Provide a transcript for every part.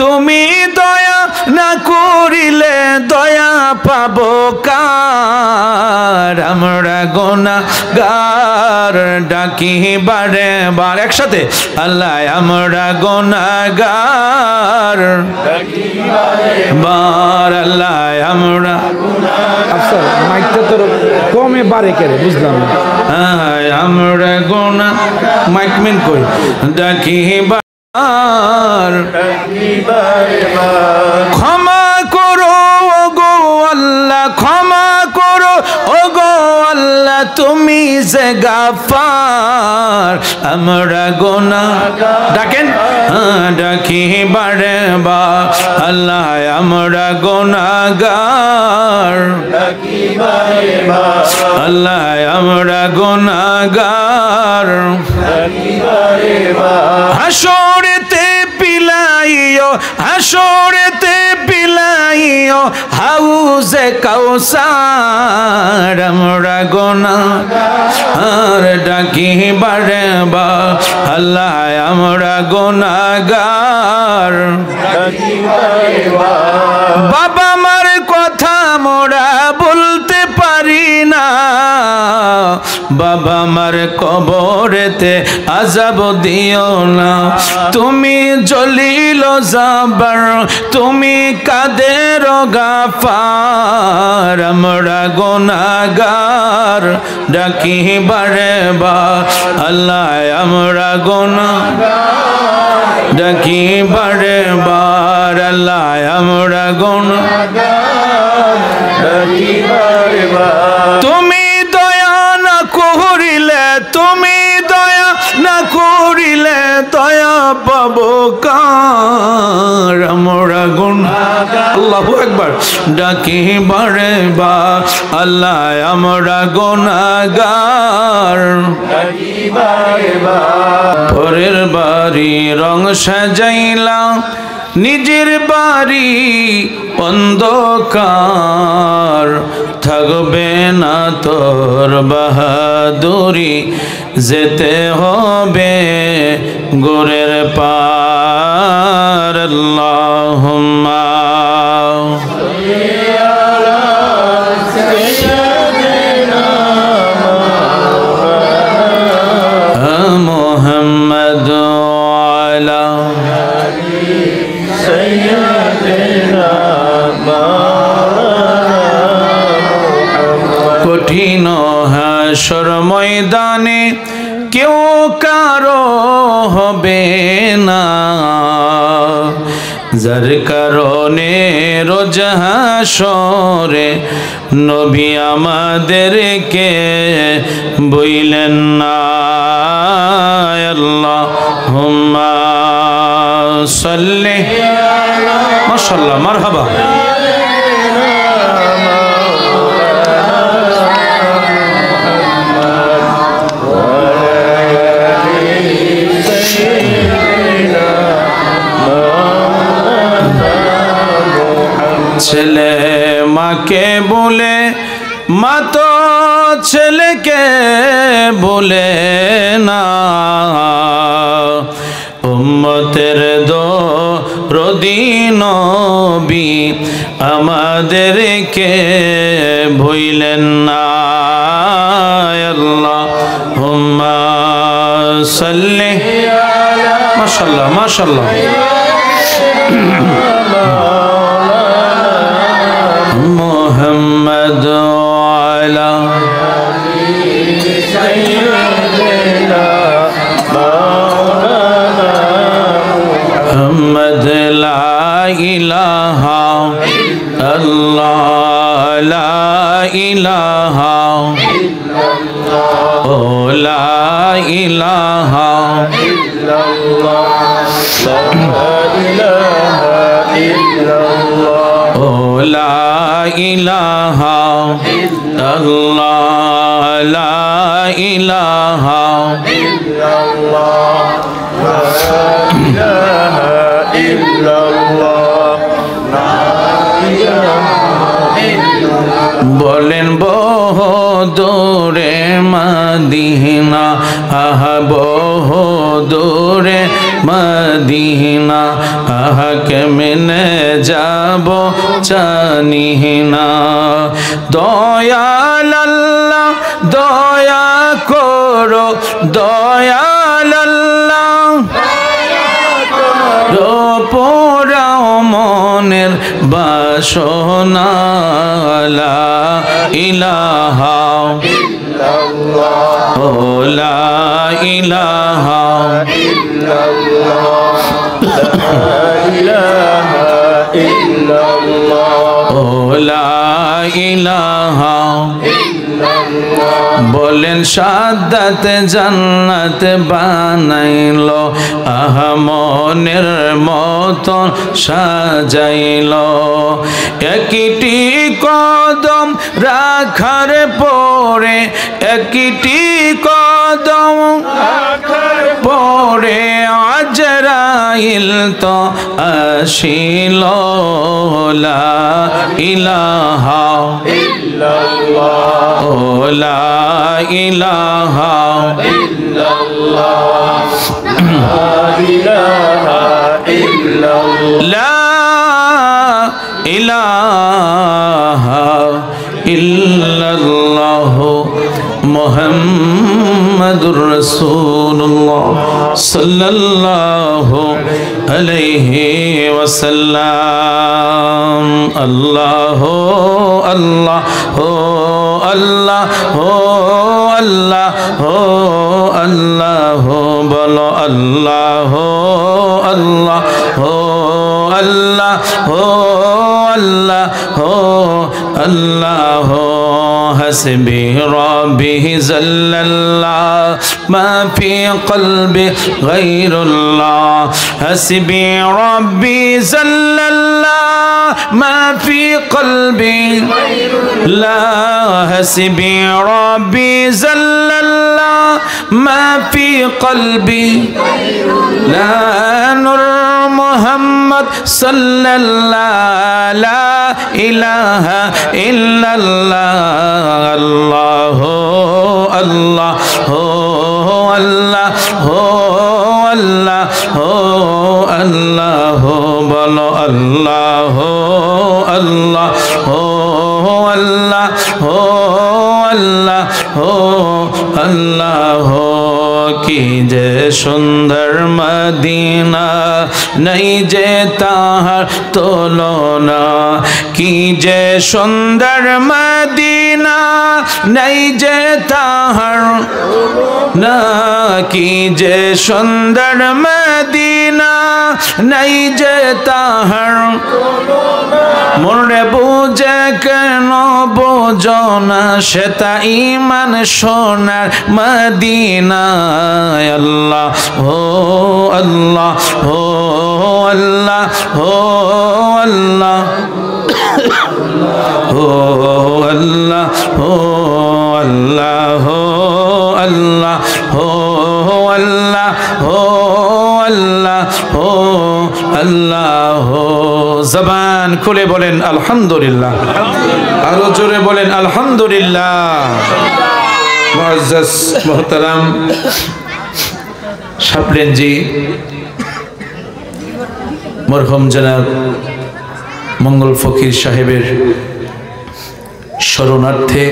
তুমি দয়া না করিলে দয়া পাবো কার আমরা গুনাহগার ডাকি বারে বার একসাথে আল্লাহ আমরা গুনাহগার ডাকি বারে বার আল্লাহ আমরা আচ্ছা মাইকটা তো কমে বারে করে বুঝলাম না আমরা গুনা মাইক মেন কই ডাকি বার ক্ষমা করো ওগো আল্লাহ ক্ষমা করো ওগো আল্লাহ তুমি যে গাফার আমরা গুনাহগার ডাকেন ডাকি বারে বার আল্লাহ আমরা গুনাহগার ডাকি বারে বার আল্লাহ আমরা গুনাহগার ডাকি বারে বার হাসরেতে পিলাইও হাসরেতে পিলাইও হাউজে কাউসার আমরা গুনাহগার ডাকি বারে বার আল্লাহ আমরা গুনাহগার ডাকি বারে বার বাবা মার কথা মোরা বলতে পারি না বাবা মার কবরেতে আযাব দিও না তুমি জলিল জাবার তুমি কাদের গাফার আমরা গুনাহগার ডাকি বারে বার আল্লাহ আমরা গুনাহগার ডাকি বারে বার আল্লাহ আমরা গুনাহগার ডাকি বারে বার তুমি দয়া না করিলে তুমি দয়া না করিলে দয়া পাবো কার আমরা গুনাহগার আল্লাহু আকবার ডাকি বারে বার আল্লাহ আমরা গুনাহগার ডাকি বারে বার পরের বাড়ি রং সাজাইলাম নিজের বাড়ি অন্ধকার থাকবে না তোর বাহাদুরি যেতে হবে গোরের পার আল্লাহুম্মা মুহাম্মদ আলা কঠিন হাসর ময়দানে কেউ কারো হবে না যার কারণে রোজ হাসরে নবী আমাদেরকে বইলেন না আল্লাহুম্মা সাল্লি মাশাআল্লাহ মারহাবা ছেলে মাকে বলে মা তো ছেলেকে বলে না উম্মতের দরদি নবী আমাদেরকে ভুলেন না আল্লাহুম্মা সাল্লি মাশাআল্লাহ মাশাআল্লাহ মুহাম্মদ আলা সাইয়্যিদিনা মাওলানা মুহাম্মদ লা ইলাহা ইল্লাল্লাহ লা ইলাহা ইল্লাল্লাহ ও লা ইলাহা ইল্লাল্লাহ লা ইলাহা ইল্লাল্লাহ ও লা ইলাহা ইল্লাল্লাহ লা ইলাহা ইল্লাল্লাহ লা ইলাহা ইল্লাল্লাহ লা ইলাহা ইল্লাল্লাহ বলেন বহু দূরে মদিনা আহা বহু দূরে মদিনা, আহা কেমনে যাব জানি না। দয়াল আল্লাহ দয়া করো, দয়াল আল্লাহ পোড়াও মনের বাসনা, লা ইলাহা ইল্লাল্লাহ, ও লা ইলাহা ইল্লাল্লাহ, লা ইলাহা ইল্লাল্লাহ, ও লা ইলাহা ইল্লাল্লাহ। বলেন সাদাত জান্নাত বানাইলো, আহা মনের মতন সাজাইলো। একটি কদম রাখার পরে, একটি কদম পরে আজরাইল তো আসিল, লা ইলাহা ইল্লাল্লাহ, ও লা ইলাহা ইল্লাল্লাহ, লা ইলাহা ইল্লাল্লাহ, লা ইলাহা ইল্লাল্লাহ মুহাম্মাদুর রাসূলুল্লাহ সাল্লাল্লাহু আলাইহি ওয়াসাল্লাম। আল্লাহু আল্লাহ হো আল্লাহ হো আল্লাহ হো আল্লাহ হো, বলো আল্লাহ হো আল্লাহ হো আল্লাহ হো আল্লাহ হো আল্লাহ হো। حسبي ربي جل الله ما في قلبي غير الله، حسبي ربي جل الله ما في قلبي لا، حسبي ربي جل الله ما في قلبي لا، نور محمد صلى الله لا إله إلا الله، الله الله الله الله الله বলো আল্লাহ আল্লাহ আল্লাহ আল্লাহ আল্লাহ। কি যে সুন্দর মদিনা, নাই যে তাহার তুলনা, কি যে সুন্দর মদিনা, নাই যে তাহার না, কি যে সুন্দর মদিনা, নাই যে তাহার মোরে বুঝে কেন বোঝো না, সেটা ইমান সোনার মদিনায়। আল্লাহ হো আল্লাহ হো আল্লাহ হো আল্লাহ হো আল্লাহ হো আল্লাহ হো আল্লাহ হো আল্লাহ হো আল্লাহ হো আল্লাহ হো। জবান খুলে বলেন আলহামদুলিল্লাহ, আরো জোরে বলেন আলহামদুলিল্লাহ। মুআজ্জাজ মুহতারাম শাপলেনজি মরহুম জনাব মঙ্গল ফকির সাহেবের শরণার্থে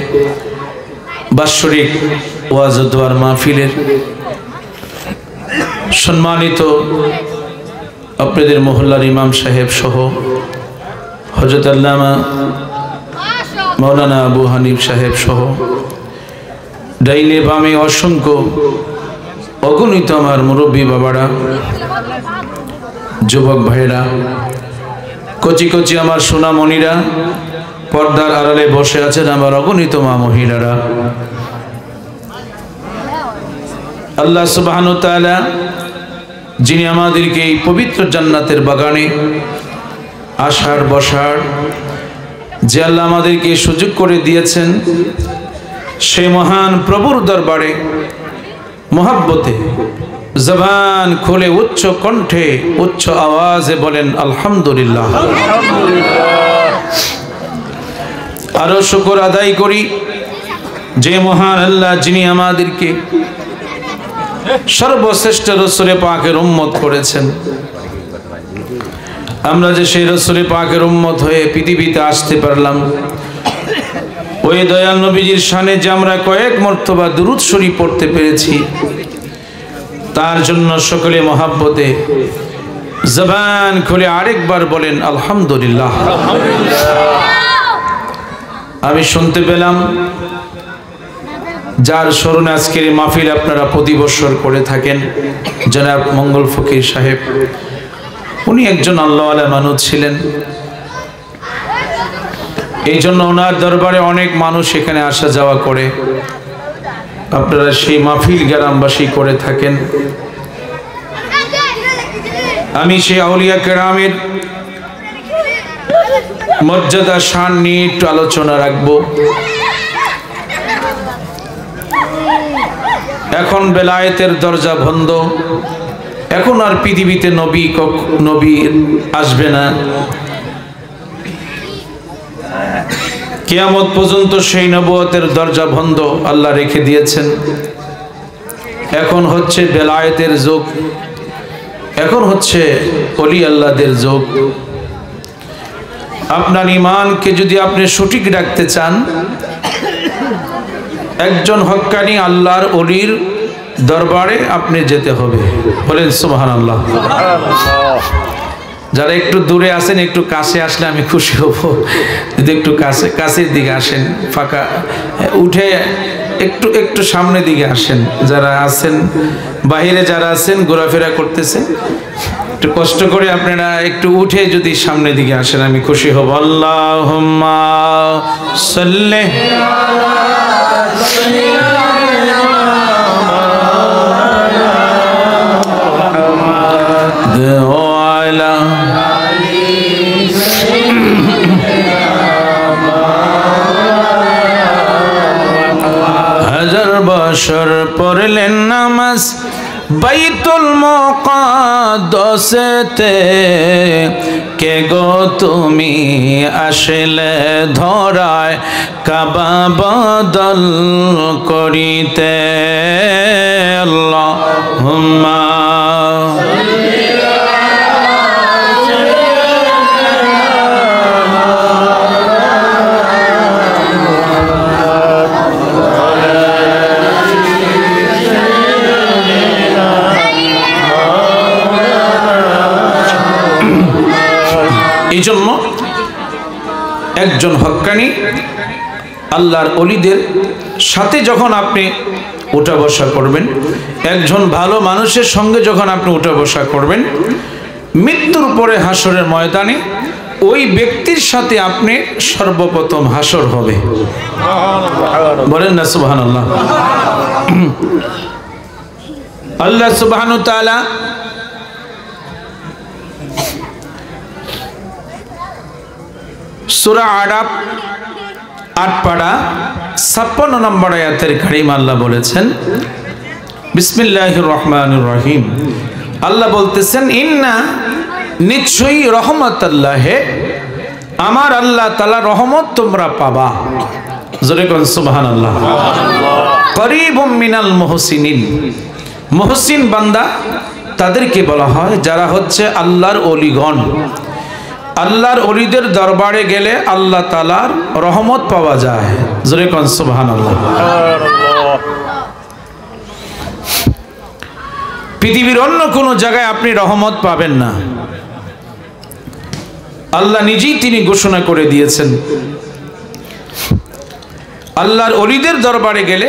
বাৎসরিক ওয়াজ ও দোয়ার মাহফিলের সম্মানিত আপনাদের মহল্লার ইমাম সাহেব সহ হযরত আল্লামা মাওলানা আবু হানিফ সাহেব সহ ডাইনে বামে অসংখ্য অগণিত আমার মুরব্বী বাবারা, যুবক ভাইরা, কচি কচি আমার সোনামণিরা, পর্দার আড়ালে বসে আছেন আমার অগণিত মা মহিলারা, আল্লাহ সুবহানাহু ওয়া তাআলা যিনি আমাদেরকে এই পবিত্র জান্নাতের বাগানে আসার বসার যে আল্লাহ আমাদেরকে সুযোগ করে দিয়েছেন, সেই মহান প্রভুর দরবারে মহব্বতে জবান খুলে উচ্চ কণ্ঠে উচ্চ আওয়াজে বলেন আলহামদুলিল্লাহ। আরো শুকর আদায় করি যে মহান আল্লাহ যিনি আমাদেরকে সর্বশ্রেষ্ঠ রাসূল পাকের উম্মত করেছেন। আমরা যে সেই রাসূল পাকের উম্মত হয়ে পৃথিবীতে আসতে পারলাম, ওই দয়াল নবীজির শানে যে আমরা কয়েক মর্তবা দুরূদ শরীফ পড়তে পেরেছি, তার জন্য সকলে মহাব্বতে জবান খুলে আরেকবার বলেন আলহামদুলিল্লাহ। আমি শুনতে পেলাম যার স্মরণে আজকের এই মাহফিল আপনারা প্রতি বছর করে থাকেন, জনাব মঙ্গল ফকির সাহেব, উনি একজন আল্লাহওয়ালা মানুষ ছিলেন। এই জন্য ওনার দরবারে অনেক মানুষ এখানে আসা যাওয়া করে। আপনারা সেই মাহফিল গ্রামবাসী করে থাকেন। আমি সেই আউলিয়া কেরামের মর্যাদা শান নিয়ে একটু আলোচনা রাখবো। এখন বেলায়েতের দরজা বন্ধ, এখন আর পৃথিবীতে নবী আসবে না। কিয়ামত পর্যন্ত সেই নবুয়তের দরজা বন্ধ আল্লাহ রেখে দিয়েছেন। এখন হচ্ছে বেলায়েতের যুগ, এখন হচ্ছে ওলি আল্লাহদের যুগ। আপনার ঈমানকে যদি আপনি সঠিক রাখতে চান, একজন হক্কানি আল্লাহর ওলির দরবারে আপনি যেতে হবে। বলেন সুবহানাল্লাহ। যারা একটু দূরে আছেন একটু কাছে আসলে আমি খুশি হব। যদি একটু কাছের দিকে আসেন, ফাঁকা উঠে একটু সামনের দিকে আসেন। যারা আছেন বাহিরে, যারা আছেন ঘোরাফেরা করতেছেন, একটু কষ্ট করে আপনারা একটু উঠে যদি সামনের দিকে আসেন আমি খুশি হব। আল্লাহুম্মা সাল্লি হাজার বছর পড়লেন নামাজ বাইতুল মুকাদ্দাসেতে, কে গো তুমি আসলে ধরায় কাবা বদল করিতে। আল্লাহুম্মা এই জন্য একজন হক্কানি আল্লাহর ওলিদের সাথে যখন আপনি উঠা বসা করবেন, একজন ভালো মানুষের সঙ্গে যখন আপনি উঠা বসা করবেন, মৃত্যুর পরে হাসরের ময়দানে ওই ব্যক্তির সাথে আপনি সর্বপ্রথম হাসর হবে। বলেন না সুবহানাল্লাহ। আল্লাহ সুবহানাহু ওয়া তাআলা সূরা আরাফ ৮ পারা ৫৬ নম্বর আয়াতের কারীম আল্লাহ বলেছেন, বিসমিল্লাহির রহমানির রহিম। আল্লাহ বলতেছেন, ইন্না নিশ্চয়ই রহমতুল্লাহে, আমার আল্লাহ তাআলা রহমত তোমরা পাবা। জোরে কোন সুবহানাল্লাহ। করিবুম মিনাল মুহসিনিন, মুহসিন বান্দা তাদেরকে বলা হয় যারা হচ্ছে আল্লাহর ওলিগণ। আল্লাহর ওলিদের দরবারে গেলে আল্লাহ তাআলার রহমত পাওয়া যায়। জোরে কোন সুবহানাল্লাহ। পৃথিবীর অন্য কোনো জায়গায় আপনি রহমত পাবেন না। আল্লাহ নিজেই তিনি ঘোষণা করে দিয়েছেন, আল্লাহর ওলিদের দরবারে গেলে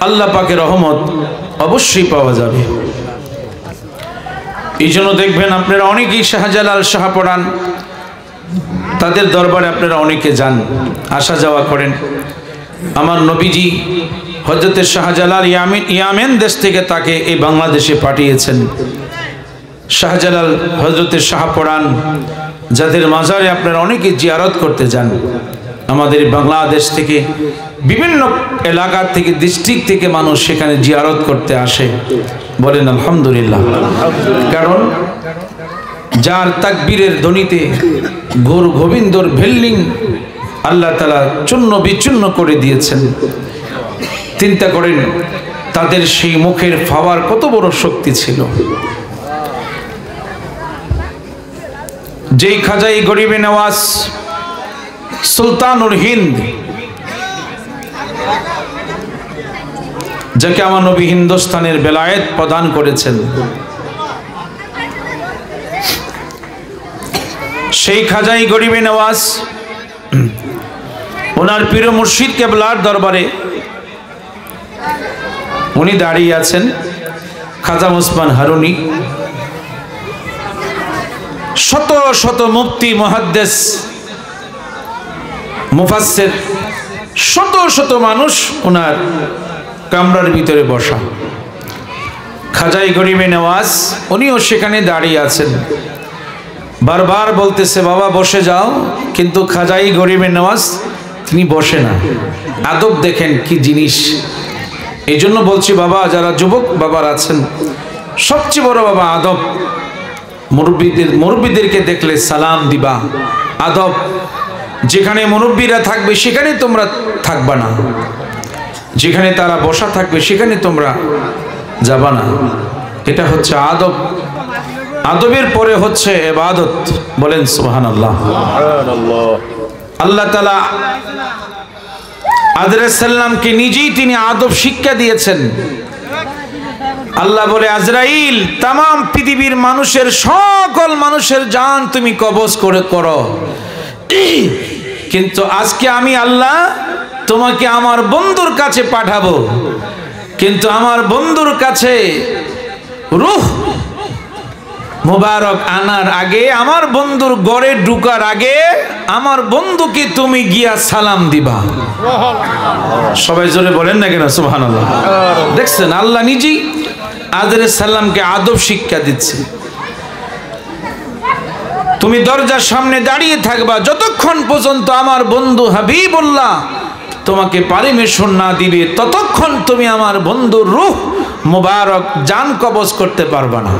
আল্লাহ পাকের রহমত অবশ্যই পাওয়া যাবে। এই জন্য দেখবেন আপনারা অনেকেই শাহজালাল শাহপরান, তাদের দরবারে আপনারা অনেকে যান, আসা যাওয়া করেন। আমার নবীজি হযরতে শাহজালাল ইয়ামেন দেশ থেকে তাকে এই বাংলাদেশে পাঠিয়েছেন। শাহজালাল হযরতে শাহপরান, যাদের মাজারে আপনারা অনেকে জিয়ারত করতে যান। আমাদের বাংলাদেশ থেকে বিভিন্ন এলাকা থেকে, ডিস্ট্রিক্ট থেকে মানুষ সেখানে জিয়ারত করতে আসে। বলেন আলহামদুলিল্লাহ। কারণ যার তাকবীরের ধ্বনিতে ঘোর গোবিন্দর ভেল্লিং আল্লাহ তাআলা চূর্ণ বিচূর্ণ করে দিয়েছেন। চিন্তা করেন তাদের সেই মুখের ফাওয়ার কত বড় শক্তি ছিল। যেই খাজাই গরিবে নওয়াজ সুলতানুল হিন্দ, যাকে আমার নবী হিন্দুস্তানের বেলায়েত প্রদান করেছেন, সেই খাজাই গরিবে নওয়াজ ওনার পীর মুর্শিদ কেবলার দরবারে উনি দাঁড়িয়ে আছেন। খাজা ওসমান হারুনি, শত শত মুফতি, মুহাদ্দিস, মুফাসসির, শত শত মানুষ ওনার কামরার ভিতরে বসা। খাজাই গরিবে নওয়াজ উনিও সেখানে দাঁড়িয়ে আছেন। বারবার বলতেছে বাবা বসে যাও, কিন্তু খাজাই গরিবে নওয়াজ তিনি বসে না। আদব দেখেন কি জিনিস। এই জন্য বলছি বাবা, যারা যুবক বাবার আছেন, সবচেয়ে বড় বাবা আদব। মুরব্বীদেরকে দেখলে সালাম দিবা, আদব। যেখানে মুরব্বীরা থাকবে সেখানে তোমরা থাকবা না, যেখানে তারা বসা থাকবে সেখানে তোমরা যাবা না। এটা হচ্ছে আদব। আদবের পরে হচ্ছে ইবাদত। বলেন সুবহানাল্লাহ। আল্লাহ তাআলা আদরের সাল্লামকে নিজেই তিনি আদব শিক্ষা দিয়েছেন। আল্লাহ বলে, আজরাইল তামাম পৃথিবীর মানুষের, সকল মানুষের জান তুমি কবজ করে করো, কিন্তু আজকে আমি আল্লাহ তোমাকে আমার বন্ধুর কাছে পাঠাবো। কিন্তু আমার বন্ধুর কাছে রূহ মুবারক আনার আগে, আমার বন্ধুর ঘরে ঢুকার আগে আমার বন্ধুকে তুমি গিয়া সালাম দিবা। সবাই জোরে বলেন না কেন সুবহানাল্লাহ। দেখছেন আল্লাহ নিজেই আদরের সালামকে আদব শিক্ষা দিচ্ছে। তুমি দরজার সামনে দাঁড়িয়ে থাকবা যতক্ষণ পর্যন্ত আমার বন্ধু হাবিবুল্লাহ তোমাকে পারমিশন না দিবে, ততক্ষণ তুমি আমার বন্ধুর রূহ মুবারক জান কবজ করতে পারবা না।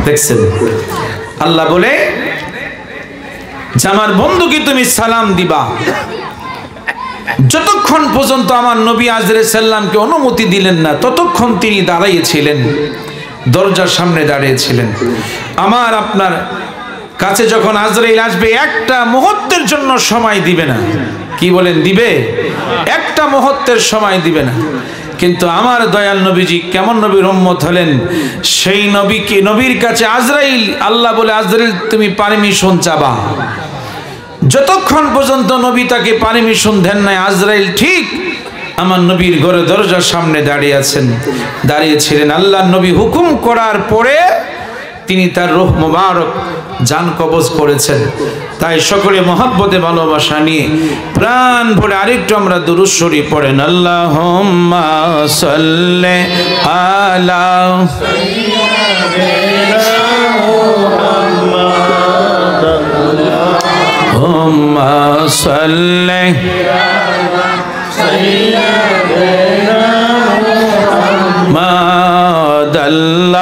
দেখছেন আল্লাহ বলে যে আমার বন্ধুকে তুমি সালাম দিবা। যতক্ষণ পর্যন্ত আমার নবী আজরাইল সাল্লামকে অনুমতি দিলেন না, ততক্ষণ তিনি দাঁড়িয়েছিলেন, দরজার সামনে দাঁড়িয়েছিলেন। আমার আপনার কাছে যখন আজরাইল আসবে, একটা মুহূর্তের জন্য সময় দিবে না। কি বলেন, দিবে? একটা মুহূর্তের সময় দিবে না। কিন্তু আমার দয়াল নবীজি কেমন নবীর উম্মত হলেন, সেই নবীকে, নবীর কাছে আজরাইল, আল্লাহ বলে আজরাইল তুমি পারমিশন চাবা। যতক্ষণ পর্যন্ত নবী তাকে পারমিশন দেন নাই, আজরাইল ঠিক আমার নবীর ঘরে দরজার সামনে দাঁড়িয়েছিলেন। আল্লাহ নবী হুকুম করার পরে তিনি তার রূহ মুবারক জান কবজ করেছেন। তাই সকলে মহব্বতে ভালোবাসা নিয়ে প্রাণ ভরে আরেকটু আমরা দুরূদ শরীফ পড়েন। আল্লাহুম্মা সাল্লি আলা আল্লাহুম্মা সাল্লি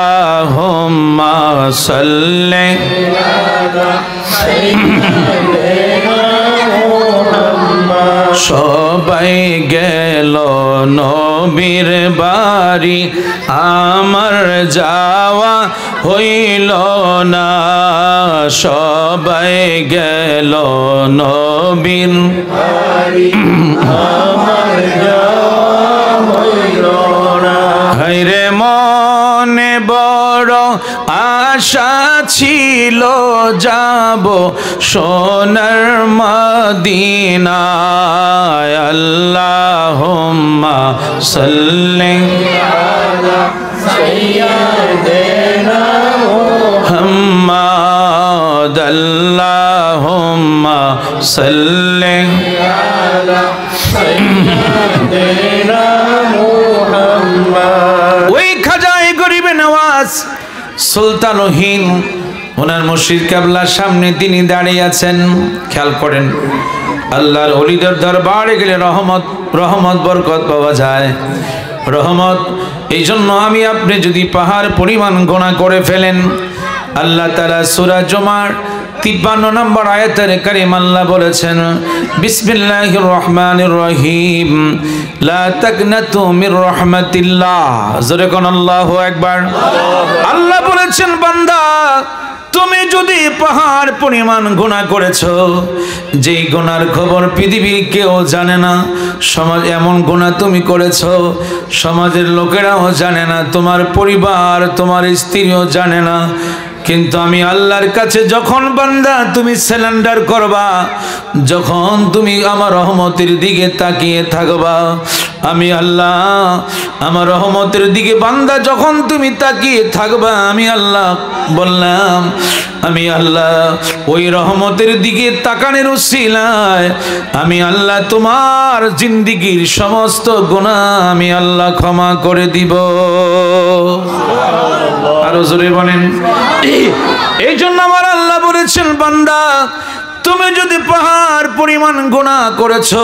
আল্লাহুম্মা সাল্লি সবাই গেল নবীর বাড়ি, আমার যাওয়া হইল না। সবাই গেল নবীর বাড়ি, আমার যাওয়া হইল না। হায়রে মনে বড় আশা ছিল, যাব সোনার মদিনায়। আল্লাহুম্মা সাল্লি আলা সাইয়্যিদিনা মুহাম্মাদ। আল্লাহুম্মা সাল্লি আলা সাইয়্যিদিনা মুহাম্মাদ। ওই খাজায়ে গরিবে নওয়াজ সুলতানহীন ওনার মুর্শিদ কেবলার সামনে তিনি দাঁড়িয়ে আছেন। খেয়াল করেন, আল্লাহর ওলিদের দরবারে গেলে রহমত বরকত পাওয়া যায়। রহমত এই জন্য আমি আপনি যদি পাহাড় পরিমাণ গোনা করে ফেলেন, আল্লাহ তাআলা সূরা জুমার 53 নম্বর আয়াতের কারিমা আল্লাহ বলেছেন, বিসমিল্লাহির রহমানির রহিম, লা তাকনাতু মির রাহমাতিল্লাহ। জোরে কোন আল্লাহু আকবার। আল্লাহ বলেছেন, বান্দা তুমি যদি পাহাড় পরিমাণ গুনাহ করেছো, যেই গুনার খবর পৃথিবীর কেউ জানে না, সমাজ এমন গুনাহ তুমি করেছো সমাজের লোকেরাও জানে না, তোমার পরিবার তোমার স্ত্রীও জানে না, কিন্তু আমি আল্লাহর কাছে যখন বান্দা তুমি সারেন্ডার করবা, যখন তুমি আমার রহমতের দিকে তাকিয়ে থাকবা, আমি আল্লাহ আমার রহমতের দিকে বান্দা যখন তুমি তাকিয়ে থাকবা, আমি আল্লাহ বললাম, আমি আল্লাহ ওই রহমতের দিকে তাকানোর উসিলায় আমি আল্লাহ তোমার জিন্দেগীর সমস্ত গুনাহ আমি আল্লাহ ক্ষমা করে দিব। আরো জোরে বলেন। এই জন্য আমার আল্লাহ বলেছেন, বান্দা তুমি যদি পাহাড় পরিমাণ গুনাহ করেছো,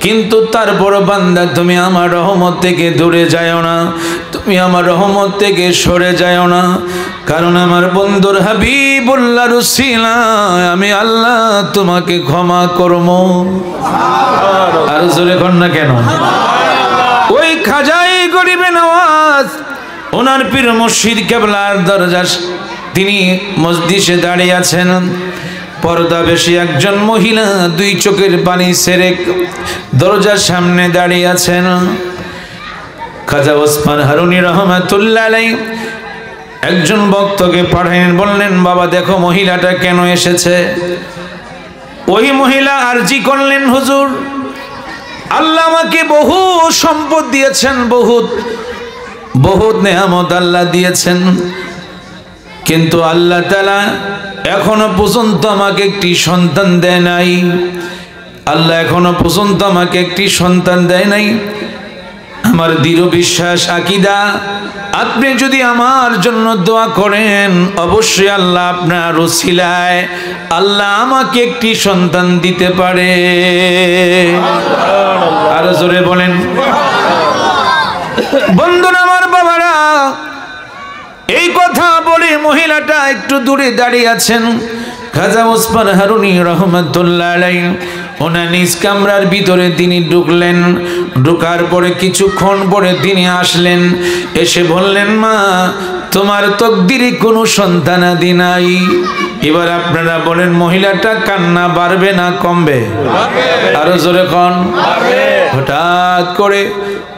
কিন্তু তারপর বান্দা তুমি আমার রহমত থেকে দূরে যাও না, তুমি আমার রহমত থেকে সরে যাও না, কারণ আমার বন্ধুর হাবিবুল্লাহর উসিলায় আমি আল্লাহ তোমাকে ক্ষমা করব। আর জোরে কর না কেন? ওই খাজাই গরিবে নওয়াজ ওনার পীর মুর্শিদ কেবলার দরজা, তিনি মসজিদে দাঁড়িয়ে আছেন, পর্দা বেশি একজন মহিলা দুই চোখের পানি ছেড়ে দরজার সামনে দাঁড়িয়ে আছেন। খাজা ওসমান হারুনি রহমাতুল্লাহ আলাইহি একজন ভক্তকে পাঠালেন, বললেন, বাবা দেখো মহিলাটা কেন এসেছে। ওই মহিলা আরজি করলেন, হুজুর আল্লাহ আমাকে বহু সম্পদ দিয়েছেন, বহুত নেয়ামত আল্লাহ দিয়েছেন, কিন্তু আল্লাহ তাআলা এখনো পর্যন্ত আমাকে একটি সন্তান দেয় নাই। আল্লাহ এখনো পর্যন্ত আমাকে একটি সন্তান দেয় নাই। আমার দৃঢ় বিশ্বাস আকীদা, আপনি যদি আমার জন্য দোয়া করেন অবশ্যই আল্লাহ আপনার ওসিলায় আল্লাহ আমাকে একটি সন্তান দিতে পারে। আর জোরে বলেন। বন্ধুরা আমার, বাবারা, এই কথা বলে মহিলাটা একটু দূরে দাঁড়িয়ে আছেন। খাজা ওসমান হারুনি রহমাতুল্লাহ আলাইহি ওনার নিজ কামরার ভিতরে তিনি ঢুকলেন। ঢোকার পরে কিছুক্ষণ পরে তিনি আসলেন, এসে বললেন, মা তোমার তকদিরে কোনো সন্তানাদি নাই। এবার আপনারা বলেন মহিলাটা কান্না বাড়বে না কমবে? আরো জোরে কোন। হঠাৎ করে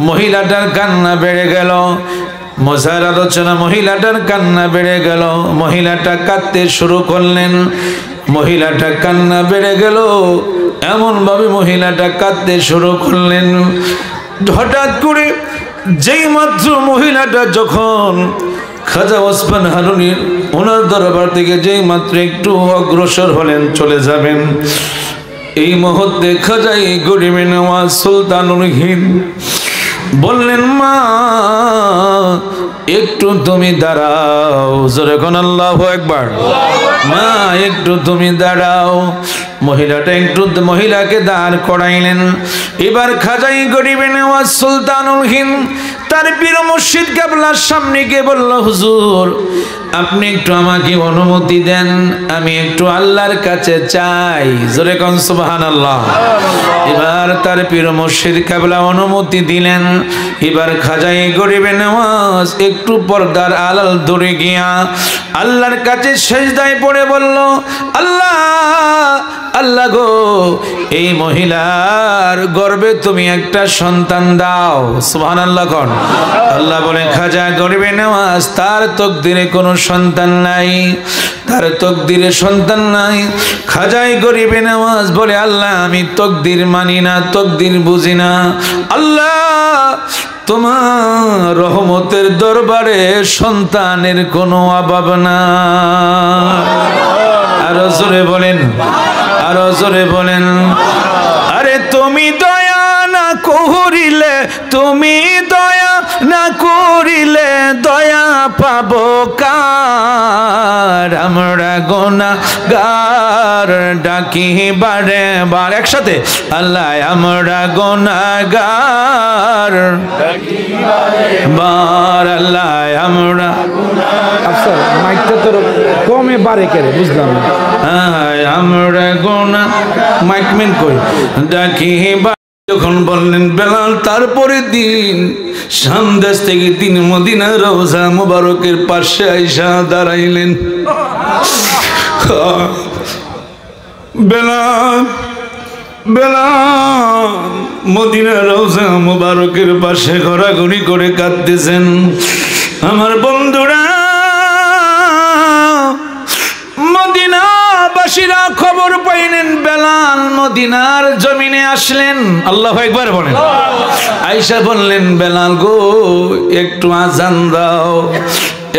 মহিলাটার কান্না বেড়ে গেল। মজার আলোচনা, মহিলাটার কান্না বেড়ে গেল, মহিলাটা কাঁদতে শুরু করলেন। মহিলাটা কান্না বেড়ে গেল, এমন ভাবে মহিলাটা কাঁদতে শুরু করলেন। হঠাৎ করে যেই মাত্র মহিলাটা যখন খাজা ওসমান হারুনির ওনার দরবার থেকে যেই মাত্র একটু অগ্রসর হলেন, চলে যাবেন, এই মুহূর্তে খাজাই গরিবে নওয়াজ সুলতানুল হিন্দ বললেন, মা একটু তুমি দাঁড়াও। জোরে কোন আল্লাহু আকবার। মা একটু তুমি দাঁড়াও। মহিলাটা একটু মহিলাকে দাঁড় করাইলেন। এবার খাজাই গরিবে নওয়াজ সুলতানুল হিন্দ তার পীর মুর্শিদ কেবলার সামনে গিয়ে বলল, হুজুর আপনি একটু আমাকে অনুমতি দেন, আমি একটু আল্লাহর কাছে চাই। জোরে কোন সুবহানাল্লাহ। এবার তার পীর মুর্শিদ কেবলা অনুমতি দিলেন। এবার খাজাই গরিবে নওয়াজ একটু পর্দার আড়াল দূরে গিয়া আল্লাহর কাছে সেজদায় পড়ে বলল, আল্লাহ আল্লাহ গো, এই মহিলার গর্ভে তুমি একটা সন্তান দাও। সুবহানাল্লাহ কোন। আল্লাহ বলেন, খাজা গরিবে নওয়াজ তার তকদিরে কোনো সন্তান নাই, তার তকদিরে সন্তান নাই। খাজাই গরিবে নওয়াজ বলে, আল্লাহ আমি তকদির মানি না, তকদির বুঝি না। আল্লাহ তোমার রহমতের দরবারে সন্তানের কোনো অভাব না। আরো জোরে বলেন, আরো জোরে বলেন। আরে তুমি দয়া না করিলে, তুমি দয়া না করিলে দয়া পাবো কার? আমরা গুনাহগার ডাকি বারে বার, একসাথে আল্লাহ আমরা গুনাহগার ডাকি বারে বার, আল্লাহ আমরা। আচ্ছা মাইকটা মাইকটা তোর কমে বাড়ে কেন বুঝলাম না। আমরা গোনা মাইকমেন কই ডাকি যখন বললেন বেলাল, তারপরে দিন সামদেশ থেকে তিনি মদিনার রওজা মুবারকের পাশে আইসা দাঁড়াইলেন। বেলাল বেলাল মদিনার রওজা মুবারকের পাশে ঘোরাঘুরি করে কাঁদতেছেন। আমার বন্ধুরা মদিনাবাসীরা খবর পাইলেন বেলাল মদিনার জমিনে আসলেন। আল্লাহু আকবার বলেন। আয়েশা বললেন, বেলাল গো একটু আজান দাও,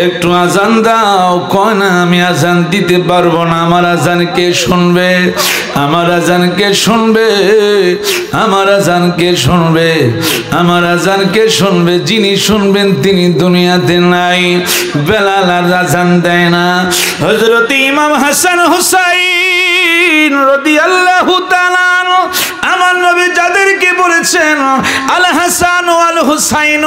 একটু আজান দাও। কয় না আমি আজান দিতে পারবো না, আমার আজান কে শুনবে, আমার আজান কে শুনবে, আমার আজান কে শুনবে, আমার আজান কে শুনবে? যিনি শুনবেন তিনি দুনিয়াতে নাই। বেলাল আর আজান দেয় না। হযরত ইমাম হাসান হুসাইন রাদিয়াল্লাহু তাআলা আমার নবী যাদেরকে বলেছেন আল হাসান ওয়াল হুসাইন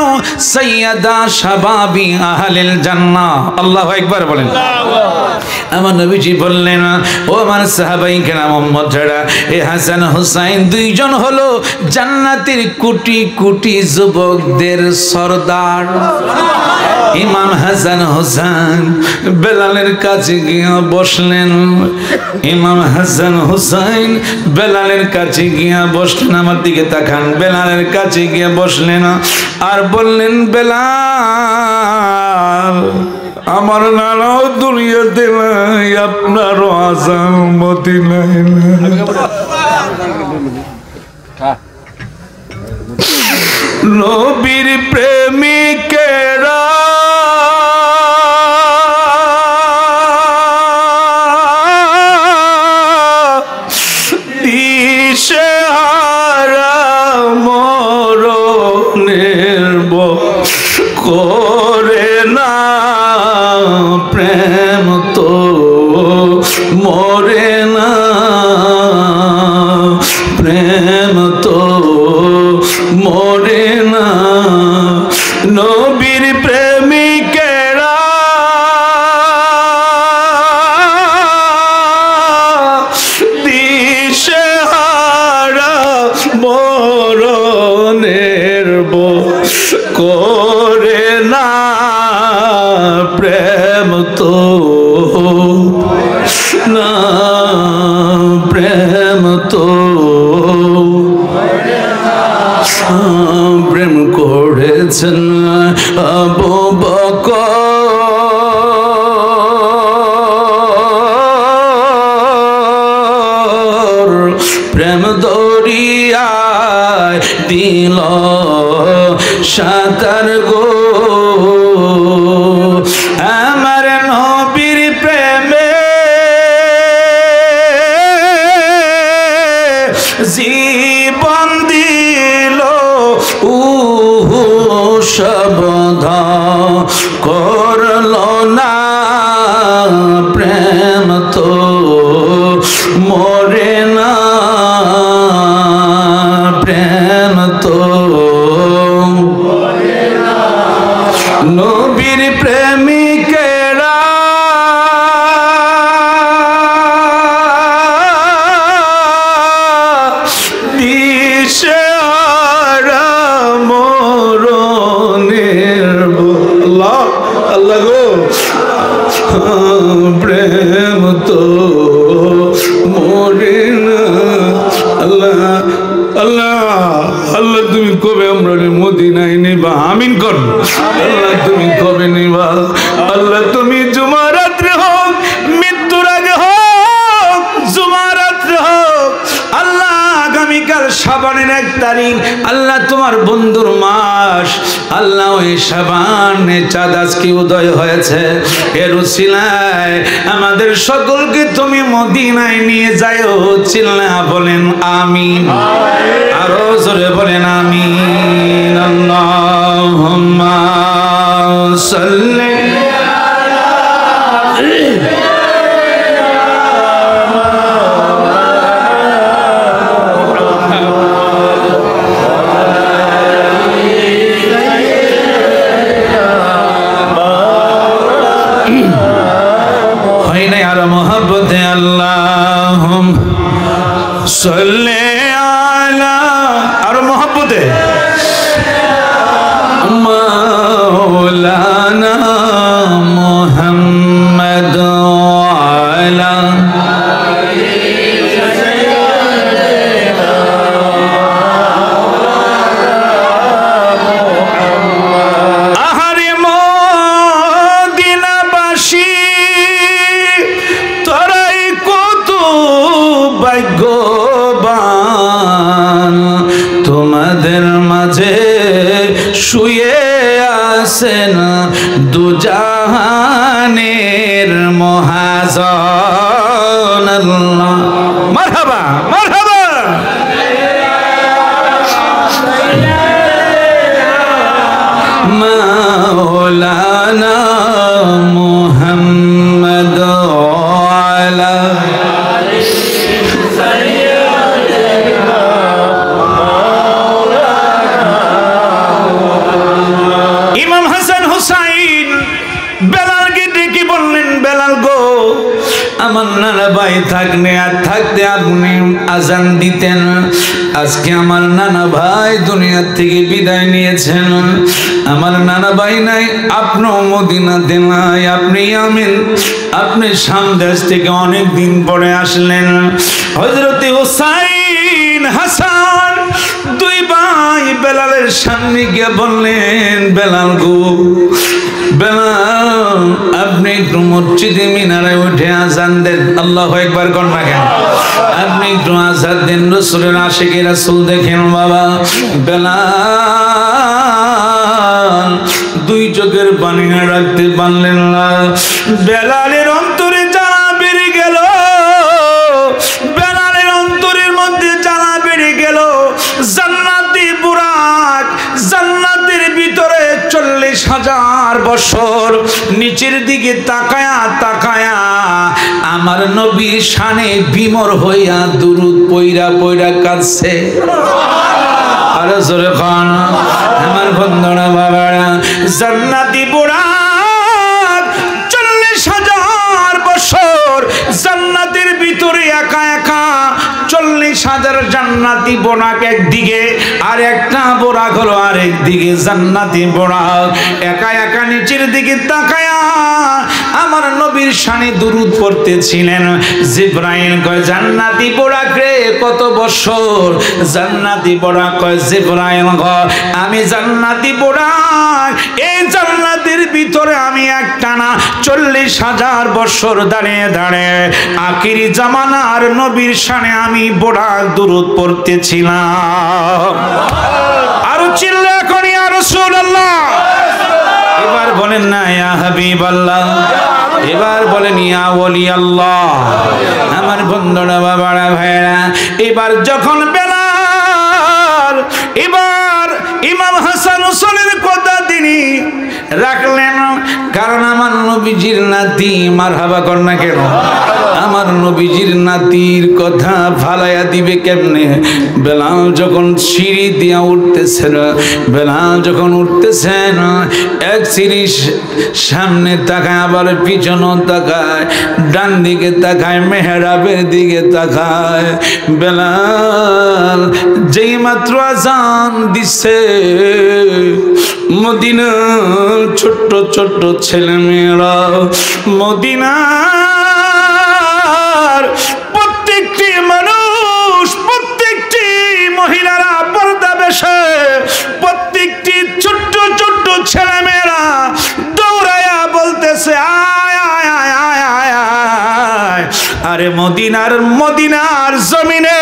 সাইয়্যিদা শাবাবি আহলিল জান্নাহ। আল্লাহু আকবার বলেন। আমার নবীজি বললেন, ও আমার সাহাবাই কেরাম উম্মতরা, এই হাসান হুসাইন দুইজন হলো জান্নাতের কোটি কোটি যুবকদের সরদার। ইমাম হাসান হুসাইন বেলালের কাছে গিয়ে বসলেন। ইমাম হাসান হুসাইন বেলালের কাছে গিয়ে বসলেন। আমার দিকে তাকান। বেলালের কাছে গিয়ে বসলেন আর বললেন, বেলাল আমার নানাও দুনিয়াতে নাই, আপনারও আজান মদিনায় নাই। নবীর প্রেমিকেরা দিশেহারা মরণের করে না, প্রেম তো মরে না, প্রেম তো মরে না। নবীর প্রেমিকেরা দিশেহারা মরণের করে না, প্রেম তো না, প্রেম তো প্রেম করেছেন আবু বকর, প্রেম দরিয়ায় দিল সাঁতার গো। আমার নবীর প্রেমে জীবন দিল শব্দ করল না, প্রেম তো মরে না, প্রেম তো নবীর প্রেমিকেরা দিশেহারা মরণের আল্লাহ আল্লাহ গো, প্রেম তো মরে না। আল্লাহ আল্লাহ আল্লাহ তুমি কবে আমরা মদিনায় নিবা? আমিন কর। আল্লাহ তুমি কবে নিবা? আল্লাহ তুমি জুমার রাত্রে হোক, মৃত্যুর আগে হোক, জুমার রাত্রে হোক, আল্লাহ আগামীকাল শাবানের 1 তারিখ, আল্লাহ তোমার বন্ধুর মাস, আল্লাহ ওই শাবানে চাঁদ আজকে উদয় হয়েছে, এর উসিলায় আমাদের সকলকে তুমি মদিনায় নিয়ে যাও। চিল্লা বলেন আমিন, আরো জোরে বলেন আমিন। আল্লাহুম্মা সাল্লি সাল্লি আলা আর মোহাব্বতে মাওলানা মুহাম্মদ আলা তোমাদের মাঝে শুয়ে আছেন দুজাহানের মহাজন আল্লাহ মারহাবা মারহাবা মাওলানা মুহাম্মদ আলা ইমাম হাসান হুসাইন বেলালকে ডেকে বললেন, বেলাল গো, আমার নানা ভাই থাকলে আর থাকতে আপনি আজান দিতেন। আজকে আমার নানা ভাই দুনিয়া থেকে বিদায় নিয়েছেন, আমার নানা ভাই নাই, আপনিও মদিনাতে নাই, আপনি আমিন, আপনি সামদেশ থেকে অনেক দিন পরে আসলেন। হযরত হুসাইন হাসান দুই ভাই বেলালের সামনে গিয়ে বললেন, বেলাল গো, বেলাল আপনি একটু মসজিদে মিনারে উঠে আজান দেন। আল্লাহু আকবার কোন না কেন? আপনি একটু আজান দেন, রাসূলের আশিকি রাসূল দেখেন। বাবা বেলাল দুই চোখের পানি রাখতে পারলেন না। বেলালের অন্তরে জ্বালা বেড়ে গেল, বেলালের অন্তরের মধ্যে জ্বালা বেড়ে গেল। জান্নাতি বুরাক, জান্নাতের ভিতরে 40,000 বছর নিচের দিকে তাকায়া তাকায়া আমার নবীর শানে বিমর হইয়া দুরূদ পইরা পইরা কাঁদছে। আর জোরে খান আমার বন্ধুরা বাবারা, জান্নাতি বুরাক 40,000 বছর জান্নাতের ভিতরে একা একা। 40,000 জান্নাতি বোরাক একদিকে, আর একটা বোরাক হলো আরেক দিকে। জান্নাতি বোরাক একা একা নিচের দিকে তাকায়া আমার নবীর শানে দুরূদ পড়তেছিলেন। জিবরাইল কয়, জান্নাতি বোরাক রে কত বছর? জান্নাতি বোরাক কয়, জিবরাইল গো, আমি জান্নাতি বোরাক, এই জান্নাতের ভিতরে আমি একটানা 40,000 বছর দাঁড়িয়ে দাঁড়িয়ে আখিরি জামানার নবীর শানে আমি বোরাক দুরূদ পড়তেছিলাম। আরো চিল্লা করি ইয়া রাসূলুল্লাহ। এবার বলেন না ইয়া হাবিবাল্লাহ, এবার বলেন ইয়া ওলি আল্লাহ। আমার বন্ধুরা বাবারা ভাইরা, এবার যখন বেলাল এবার ইমাম হাসান হুসাইনের কথা তিনি রাখলেন, কারণ আমার নবীজির নাতি, মারহাবা কর না কেন? আমার নবীজির নাতির কথা ফালাইয়া দিবে কেমনে? বেলাল যখন সিঁড়ি দিয়া উঠতেছেন, বেলাল যখন উঠতেছেন, এক সিঁড়ি সামনে তাকায়, আবার পিছনও তাকায়, ডান দিকে তাকায়, মেহরাবের দিকে তাকায়। বেলাল যেই মাত্র আজান দিছে, মদিনার ছোট্ট ছোট্ট ছেলে মেয়েরা, মদিনার প্রত্যেকটি মানুষ, প্রত্যেকটি মহিলারা পর্দা বেশে, প্রত্যেকটি ছোট্ট ছোট্ট ছেলে মেয়েরা দৌড়ায়া বলতেছে, আয় আয় আয় আয় আয় আয়। আরে মদিনার মদিনার জমিনে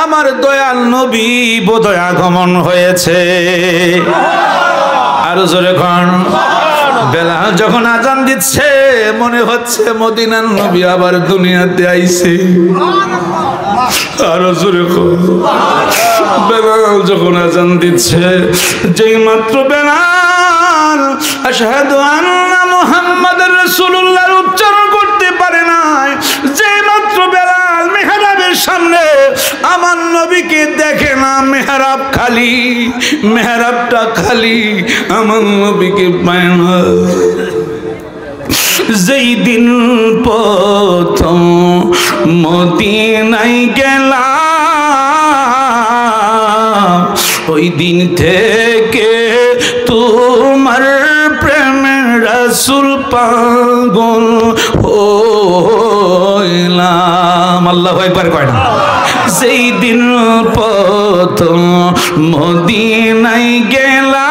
আমার দয়াল নবী বোধহয় আগমন হয়েছে। আরো জোরে কোন। বেলাল যখন আজান দিচ্ছে, মনে হচ্ছে মদিনার নবী আবার দুনিয়াতে আইছে। আরো জোরে কোন। বেলাল যখন আজান দিচ্ছে, যেই মাত্র বেলাল আশহাদু আন্না মুহাম্মাদুর রাসূলুল্লাহর উচ্চারণ করতে পারে নাই, যেই মাত্র বেলাল মেহরাবের সামনে আমার নবীকে দেখে না, মেহরাব খালি, মেহরাবটা খালি, আমার নবীকে পায় না। যেই দিন প্রথম মদিনায় গেলাম, ওই দিন থেকে তোমার প্রেমে রাসূল পাগল হইলাম। আল্লাহু আকবার কয় না? সেই দিন প্রথম মদিনায় গেলাম,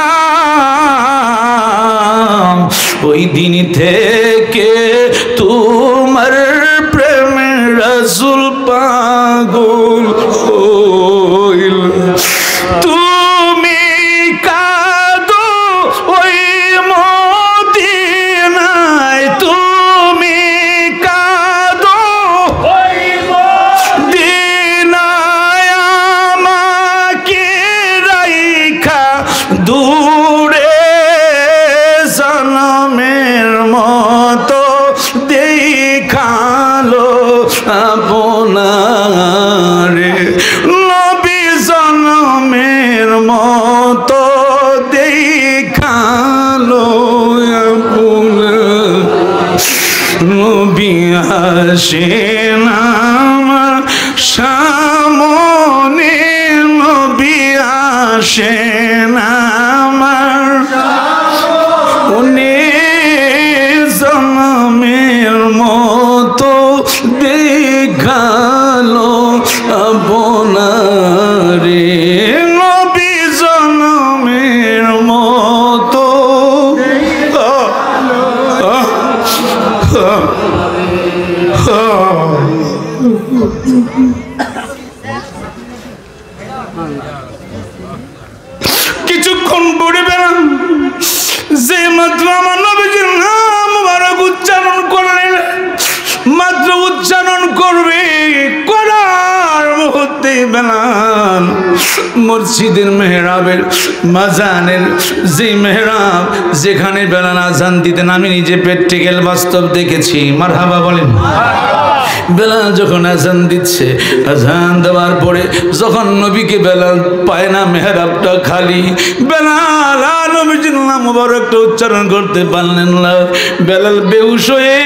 ওই দিন থেকে তোমার প্রেমে রাসূল পাগল হইল। তুমি কাঁদো ওই মদিনায়, তুমি কাঁদো ওই মদিনায়, আমাকে রাইখা দূরে জনমের মতো দেখালো আপনারে। নবী জনমের মতো দেখালো আপনার। নবী আসেন আমার সামনে, নবী আসেন আমার উনি জনমের মতো দেখালো আপনারে। নবী জনমের মতো কিছুক্ষণ পরে বেড়ান, যে মাত্র আমার নবীজির নাম মুবারক উচ্চারণ করলেন, মাত্র উচ্চারণ করবে, করার মুহূর্তে বেলাল মসজিদের মেহরাবের মাজানের যে মেহরাব যেখানে বেলাল আজান দিতেন, আমি নিজে প্র্যাকটিক্যাল বাস্তব দেখেছি। মারহাবা বলেন। বেলাল যখন আজান দিচ্ছে, আজান দেওয়ার পরে যখন নবীকে বেলাল পায় না, মেহরাবটা খালি, বেলাল আর নবীজির নাম মুবারকটা উচ্চারণ করতে পারলেন না। বেলাল বেহুশ হয়ে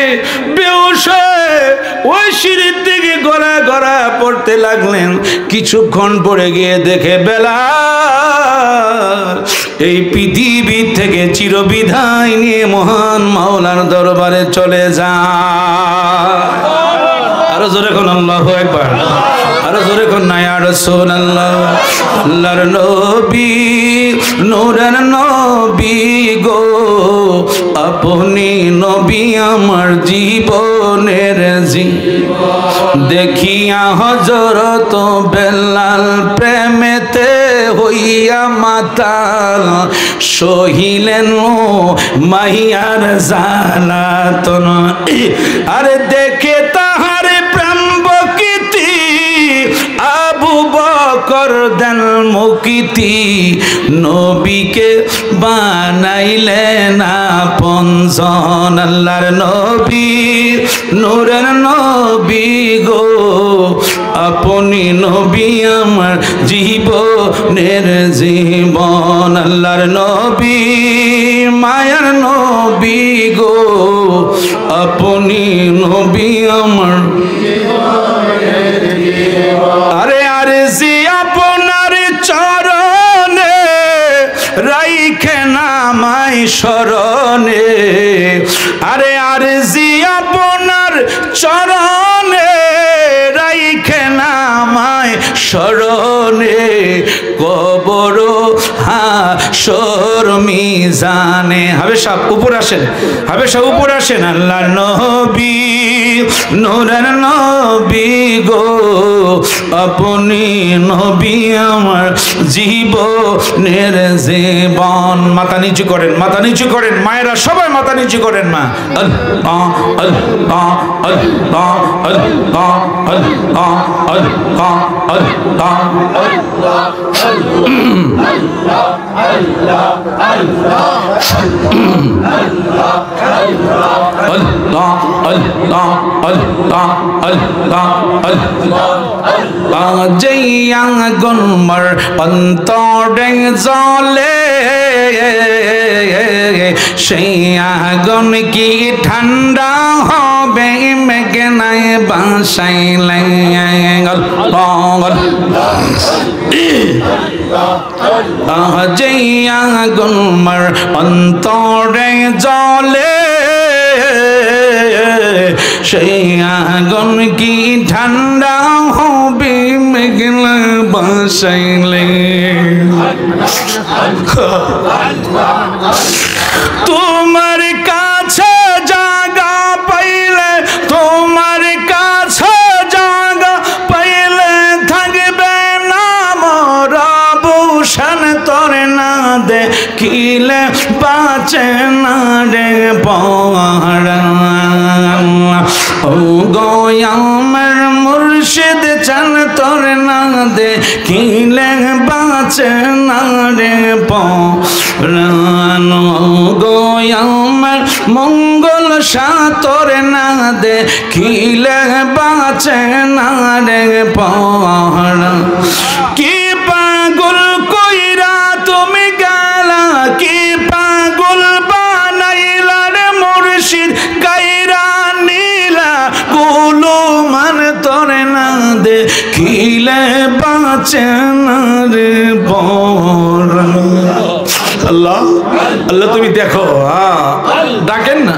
ওই সিঁড়ির দিকে গড়া গড়া পড়তে লাগলেন। কিছুক্ষণ পরে গিয়ে দেখে বেলাল এই পৃথিবী থেকে চিরবিদায় নিয়ে মহান মাওলার দরবারে চলে যায়। আরো জোরে কোন আল্লাহু আকবার, আরো জোরে কোন না ইয়া রাসূলুল্লাহ। আল্লাহর নবী নূরের নবী গো, আপনি নবী আমার জীবনের দেখিয়া হযরত বেলাল প্রেমেতে হইয়া মাতাল, সহিলেন মাহিয়ার জালাতন। আরে দেখে তাহার প্রেম বকিতি, আবু বকর দেন মুকিতি, নবীকে বানাইলেন আপনজন। আল্লাহর নবী নূরের নবী গো, আপনি নবী আমার জীবনের জীবন। আল্লাহর নবী মায়ার নবী গো, আপনি নবী আমার। আরে আরে জি আপনার চরণে রাইখে নামাই শরণে, আরে আরে জি আপনার চরণে রাইখে নামাই শরণে, কবর হাসর মিজানে। হাবেশা উপর আসেন, হাবেশা উপর আসেন। আল্লাহর নবী নূরের নবী গো, আপনি নবী আমার জীবনের জীবন। মাথা নিচু করেন, মাথা নিচু করেন, মায়েরা সবাই মাথা নিচু করেন। মা আল্লাহ আল্লাহ আল্লাহ আল্লাহ আল্লাহ আল্লাহ আল্লাহ গনমর অন্তরে জলে, সেই আগুন কি ঠান্ডা হবে মেঘনায় বাসাইলে। যেই আগুন মার অন্তরে জ্বলে সেই আগুন কি ঠান্ডা হবে মেঘলা বাসাইলে তোমার কাছে জায়গা পাইলে তোমার কাছে জায়গা পাইলে থাকবে না মরাবুশান তোর না দেখিলে বাঁচে না রে পরাণ ও গো আমার মুর্শিদ চান তোর না দেখিলে বাঁচে না রে পরাণ ও গো আমার মঙ্গল সাতর না দেখিলে বাঁচে না রে পরাণ কি পাগল কইরা তুমি গেলা কি পাগল বানাইলা রে মুর্শিদ কাইরা নীলা গুলো মান তোর না দেখিলে বাঁচে না রে পরাণ আল্লাহ আল্লাহ তুমি দেখো ডাকেন না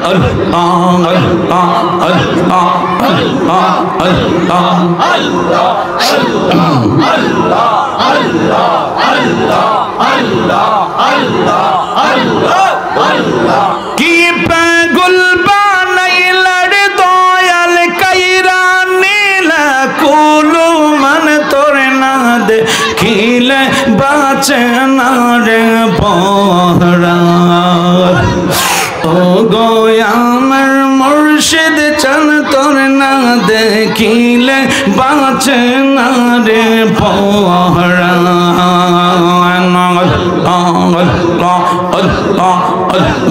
কি পাগল বানাইলা রে দয়াল কাইরা নীলা কুলু মান তোর না দেখিলে বাঁচে না রে পরাণ ও গো আমার মুর্শিদ চান তোর না দেখিলে বাঁচে না রে পরাণ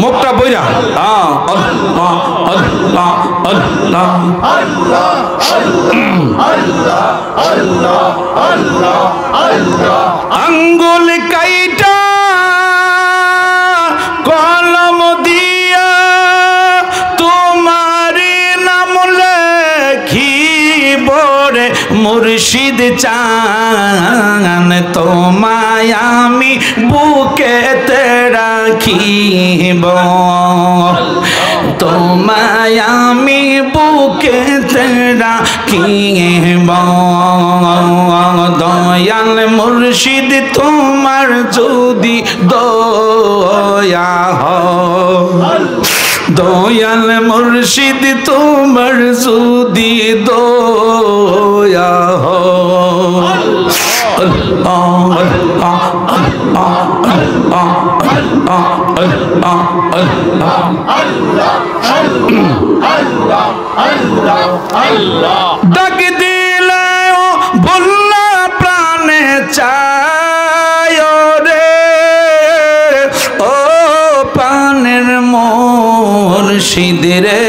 মুখটা বইরা আঙ্গুল কাইটা কলম দিয়া তোমার নাম লেখিব রে মুর্শিদ চান তোমায় আমি বুকেতে রাখিব তোমায় আমি বুকেতে রাখিব দয়াল মুর্শিদ তোমার যদি দয়া হয় দয়াল মুর্শিদ তোমার যদি দয়া হয় ডাক দিলে ও বললা প্রাণে চায় রে ও প্রাণের মুর্শিদ রে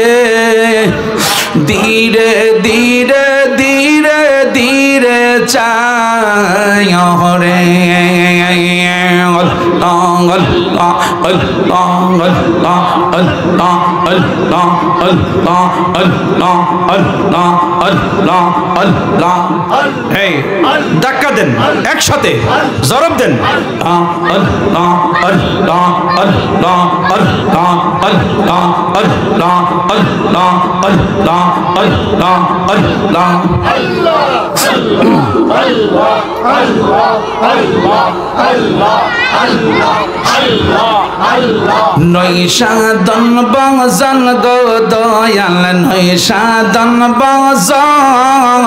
ধীরে ধীরে ধীরে ধীরে চায় রে ধাক্কা দেন একসাথে জরব দেন নৈশাদন বাজান গো দয়াল নৈশাদন বাজান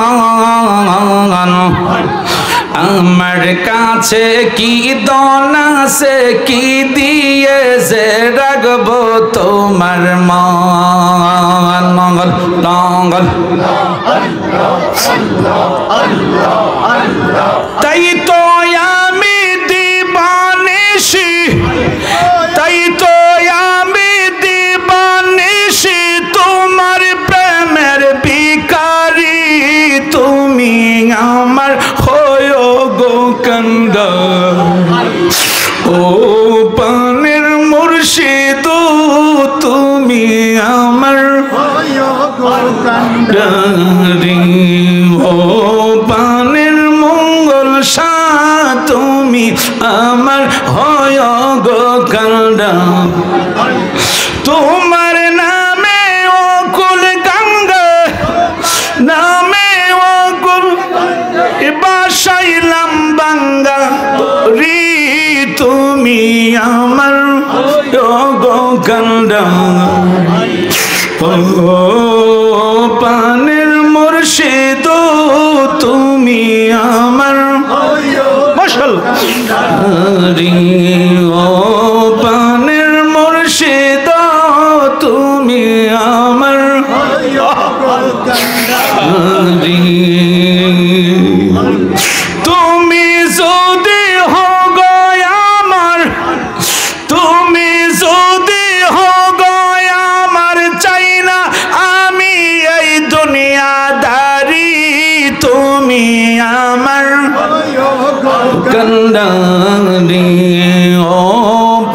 আমার কাছে কি দনা সে কি দিয়ে যে রাখবো তোমার মান মঙ্গল মঙ্গল তাই তো আমি দিবানিশি তাই তো আমি দিবানিশি তোমার প্রেমের ভিখারি তুমি আমার হয়ো গো কান্দা ও পানের মুর্শিদ তুমি আমার হয়ো গো কান্দারি ও পানের মঙ্গল সা তুমি আমার ও পানের মুর্শিদ তুমি আমার ও পানের মুর্শিদ তুমি আমার তুমি যদি হো গয়া আমার তুমি যদি হো গয়া আমার চাই না আমি এই দুনিয়াদারি তুমি আমার কান্ডারি ও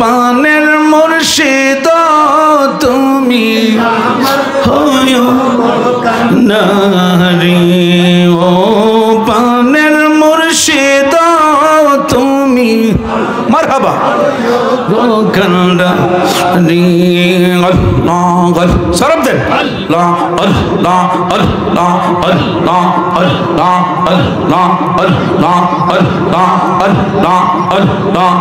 পানের মুর্শিদ তুমি হয় নারী ও পানের মুর্শিদ তুমি মারহাবা কান্ডারি আল্লাহ সরব দেন আল্লাহ আল্লাহ আল্লাহ আল্লাহ আল্লাহ আল্লাহ আল্লাহ আল্লাহ আল্লাহ আল্লাহ আল্লাহ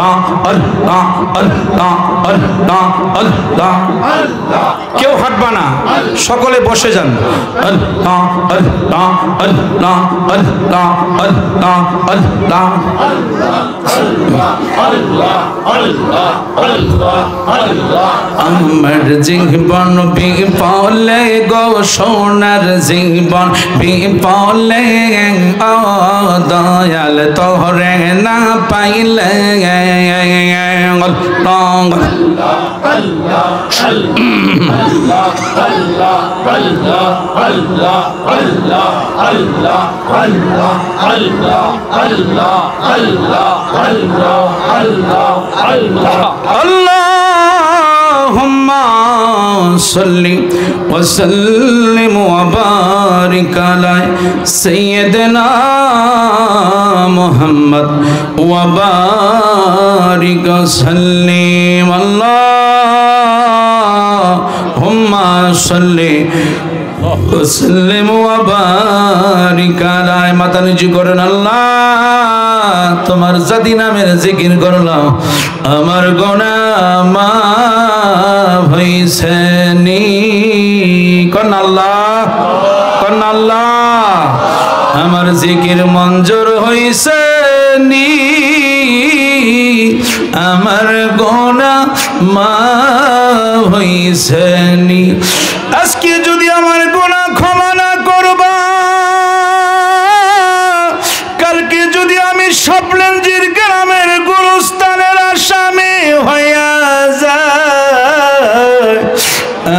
আল্লাহ আল্লাহ আল্লাহ আল্লাহ আল্লাহ আল্লাহ কেউ হাঁটবা না সকলে বসে যান আল্লাহ আল্লাহ আল্লাহ আল্লাহ আল্লাহ আল্লাহ আমার জীবন বিপলে গো সোনার জীবন বিপলে দয়াল তোরে না পাইলে Allahumma salli wa sallim wa barik ala sayyidina Muhammad wa barik sallim Allahumma salli وسلم وبارك على মাথা নিচু করেন আল্লাহ তোমার জাতি নামের জিকির করলাম আমার গুনাহ মাফ হইছে নি কোন আল্লাহ আমার জিকির মঞ্জুর হইছে নি আমার গুনাহ মাফ হইছে নি আজকে যদি আমার গুনাহ ক্ষমা না করবা কালকে যদি আমি স্বপ্নেঞ্জির গ্রামের গুরুস্থানের আসামি হইয়া যায়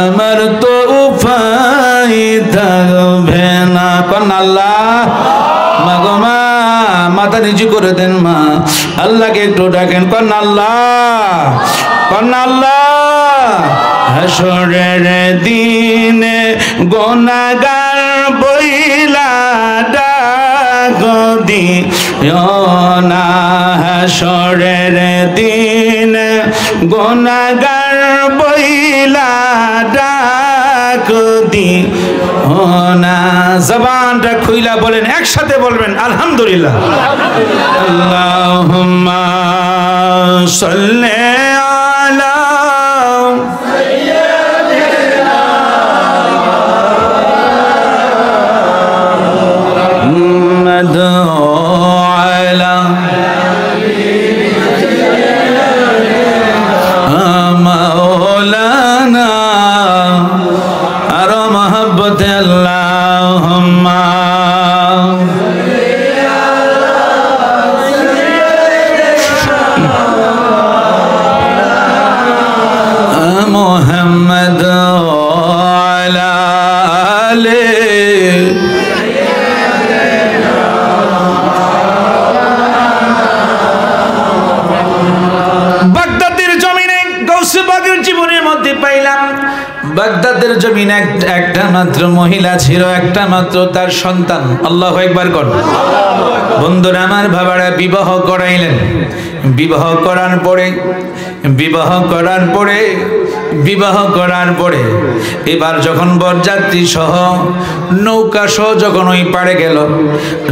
আমার তো উপায় থাকবে না কোন আল্লাহ মাগো মা মাথা নিচু করে দেন মা আল্লাহকে একটু ডাকেন কোন আল্লাহ হাসরের দিনে গুনাহগার বইলা ডাক দিও না হাসরের দিনে গুনাহগার বইলা ডাক দিও না জবানটা খুইলা বলেন একসাথে বলবেন আলহামদুলিল্লাহ আল্লাহুম্মা সাল্লি আলা مولانا أرى محبة اللهم محمد وعلى آله বাগদাদের জমিনে একটা মাত্র মহিলা ছিল, একটা মাত্র তার সন্তান। আল্লাহু আকবার কর। বন্ধুরা আমার, বাবারা বিবাহ করাইলেন। বিবাহ করার পরে এবার যখন বরযাত্রী সহ নৌকা সহ যখন ওই পাড়ে গেল,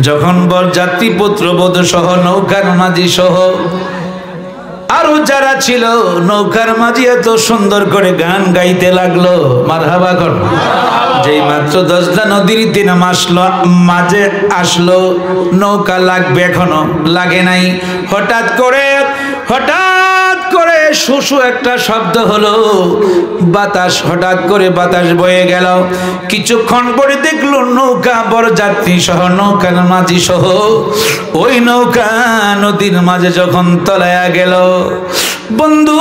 যখন বরযাত্রী পুত্রবধূ সহ নৌকার মাঝি সহ আরো যারা ছিল নৌকার মাঝি এত সুন্দর করে গান গাইতে লাগলো, মারহাবা কর। যেই মাত্র 10টা নদীর দিন মাঝে আসলো, নৌকা লাগবে এখনো লাগে নাই, হঠাৎ করে শুশু একটা শব্দ হলো, বাতাস, হঠাৎ করে বাতাস বয়ে গেল। কিছুক্ষণ পরে দেখলো নৌকা বরযাত্রী সহ, নৌকার মাঝি সহ ওই নৌকা নদীর মাঝে যখন তলায়া গেল, বন্ধু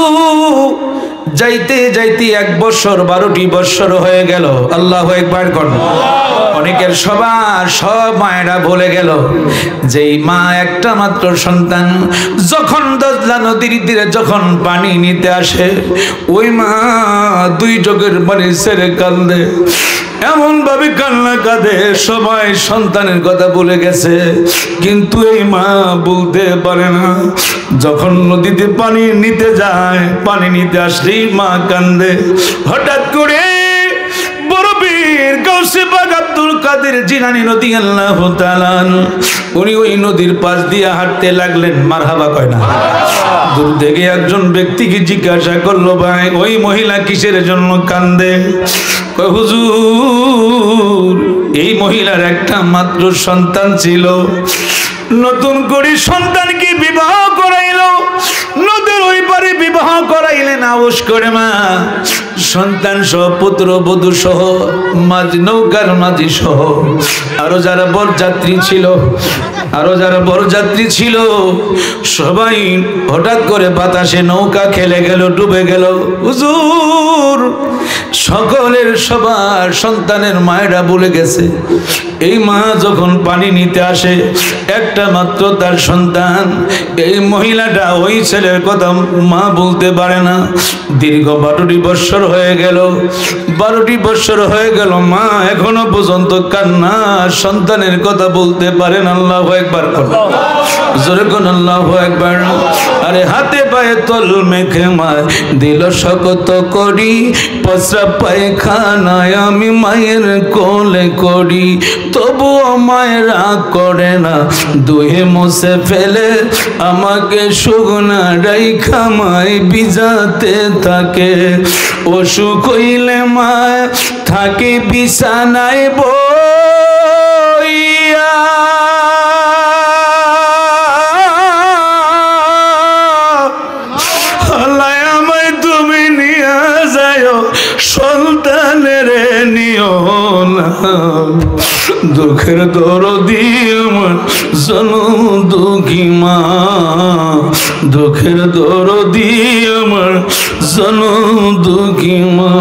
যাইতে যাইতে 1 বছর 12টি বছর হয়ে গেল। আল্লাহু আকবার কর। অনেকের সব মায়েরা বলে গেল যেই মা একটা মাত্র সন্তান যখন দজলা নদীর তীরে যখন পানি নিতে আসে, ওই মা 2 চোখের পানি ছেড়ে কাঁদে, এমন ভাবে কান্না কাঁদে সবাই সন্তানের কথা বলে গেছে, কিন্তু এই মা বলতে পারে না। যখন নদীতে পানি নিতে যায়, পানি নিতে আসলেই মা কান্দে। হঠাৎ করে বড় বীর গাউসে পাক আব্দুল কাদের জিলানী রাদিয়াল্লাহু তাআলা উনি ওই নদীর পাশ দিয়ে হাঁটতে লাগলেন। মারহাবা কয় না? দূর থেকে একজন ব্যক্তিকে জিজ্ঞাসা করলো, ভাই ওই মহিলা কিসের জন্য কান্দে? কয় হুজুর, এই মহিলার একটা মাত্র সন্তান ছিল, নতুন করে সন্তানকে বিবাহ করাইলো, নদীর ওই পারে বিবাহ করাইলেন আউশ করে মা, সন্তান সহ পুত্র বধূ সহ নৌকার মাঝি সহ আরো যারা বরযাত্রী ছিল সবাই হঠাৎ করে বাতাসে নৌকা খেলে গেল, ডুবে গেল। হুজুর, সকলের সবার সন্তানের মায়েরা বলে গেছে, এই মা যখন পানি নিতে আসে একটা মাত্র তার সন্তান, এই মহিলাটা ওই ছেলের কথা মা বলতে পারে না। দীর্ঘ 12টি বৎসর হয়ে গেল, 12টি বৎসর হয়ে গেল, মা এখনো পর্যন্ত কান্না, সন্তানের কথা বলতে পারেন। আল্লাহু আকবার, জোরে কোন আল্লাহু আকবার। আরে হাতে পায়ে তল মেখে মা দিল শকত করি, প্রস্রাব পায়খানায় আমি মায়ের কোলে করি, তবুও মায়ের রাগ করে না, দুয়ে মুছে ফেলে আমাকে শুকনা রাইখা মায় ভিজাতে থাকে। অসুখ হইলে মা থাকে বিছানায় বইয়া, সন্তানের নিও না, দুঃখের দরদি আমার জনম দুঃখী মা, দুঃখের দরদি আমার জনম দুঃখী মা।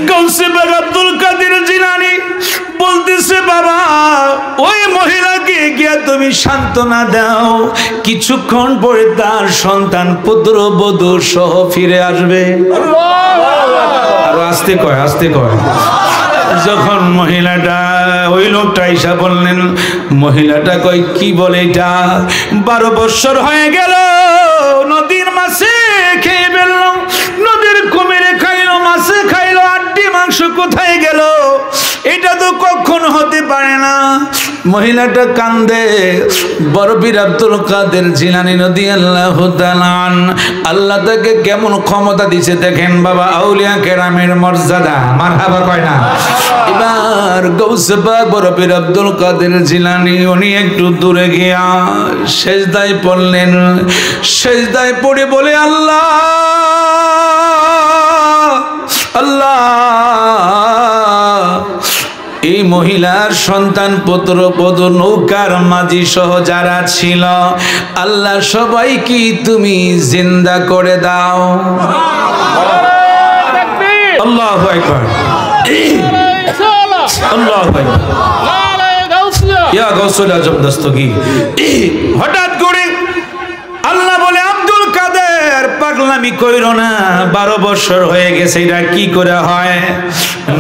গাউসে পাক আব্দুল কাদের জিলানী বলতেছে, বাবা ওই মহিলাকে গিয়া তুমি সান্ত্বনা দাও, কিছুক্ষণ পরে তার সন্তান পুত্র বধূ সহ ফিরে আসবে। আরো আস্তে কয়, আস্তে কয়। যখন মহিলাটা ওই লোকটা এসে বললেন, মহিলাটা কয় কি বলে এটা, 12 বৎসর হয়ে গেল নদীর মাছে খেয়ে ফেলল, নদীর কুমিরে খাইলো, মাছে খাইলো, আড্ডি মাংস কোথায় গেল? এটা তো কখন হতে পারে না। মহিলাটা কান্দে। বড় পীর আব্দুল কাদের জিলানী রাদিয়াল্লাহু তাআলা আল্লাহ তাকে কেমন ক্ষমতা দিয়েছে দেখেন বাবা, আউলিয়া কেরামের মর্যাদা। মারহাবা কয় না? এবার গাউসে পাক বড় পীর আব্দুল কাদের জিলানী উনি একটু দূরে গিয়া সেজদায় পড়লেন। সেজদায় পড়ে বলে, আল্লাহ আল্লাহ, এই মহিলার সন্তান পুত্র বধূ নৌকার মাঝি সহ যারা ছিল, আল্লাহ সবাই কি তুমি জিন্দা করে দাও। আল্লাহু আকবার, আল্লাহু আকবার। ইয়া গাউসুল আজম দস্তগীর। হঠাৎ করে আল্লাহ বলে, আব্দুল কাদের পাগলামি কইরো না, 12 বছর হয়ে গেছে, এটা কি করে হয়?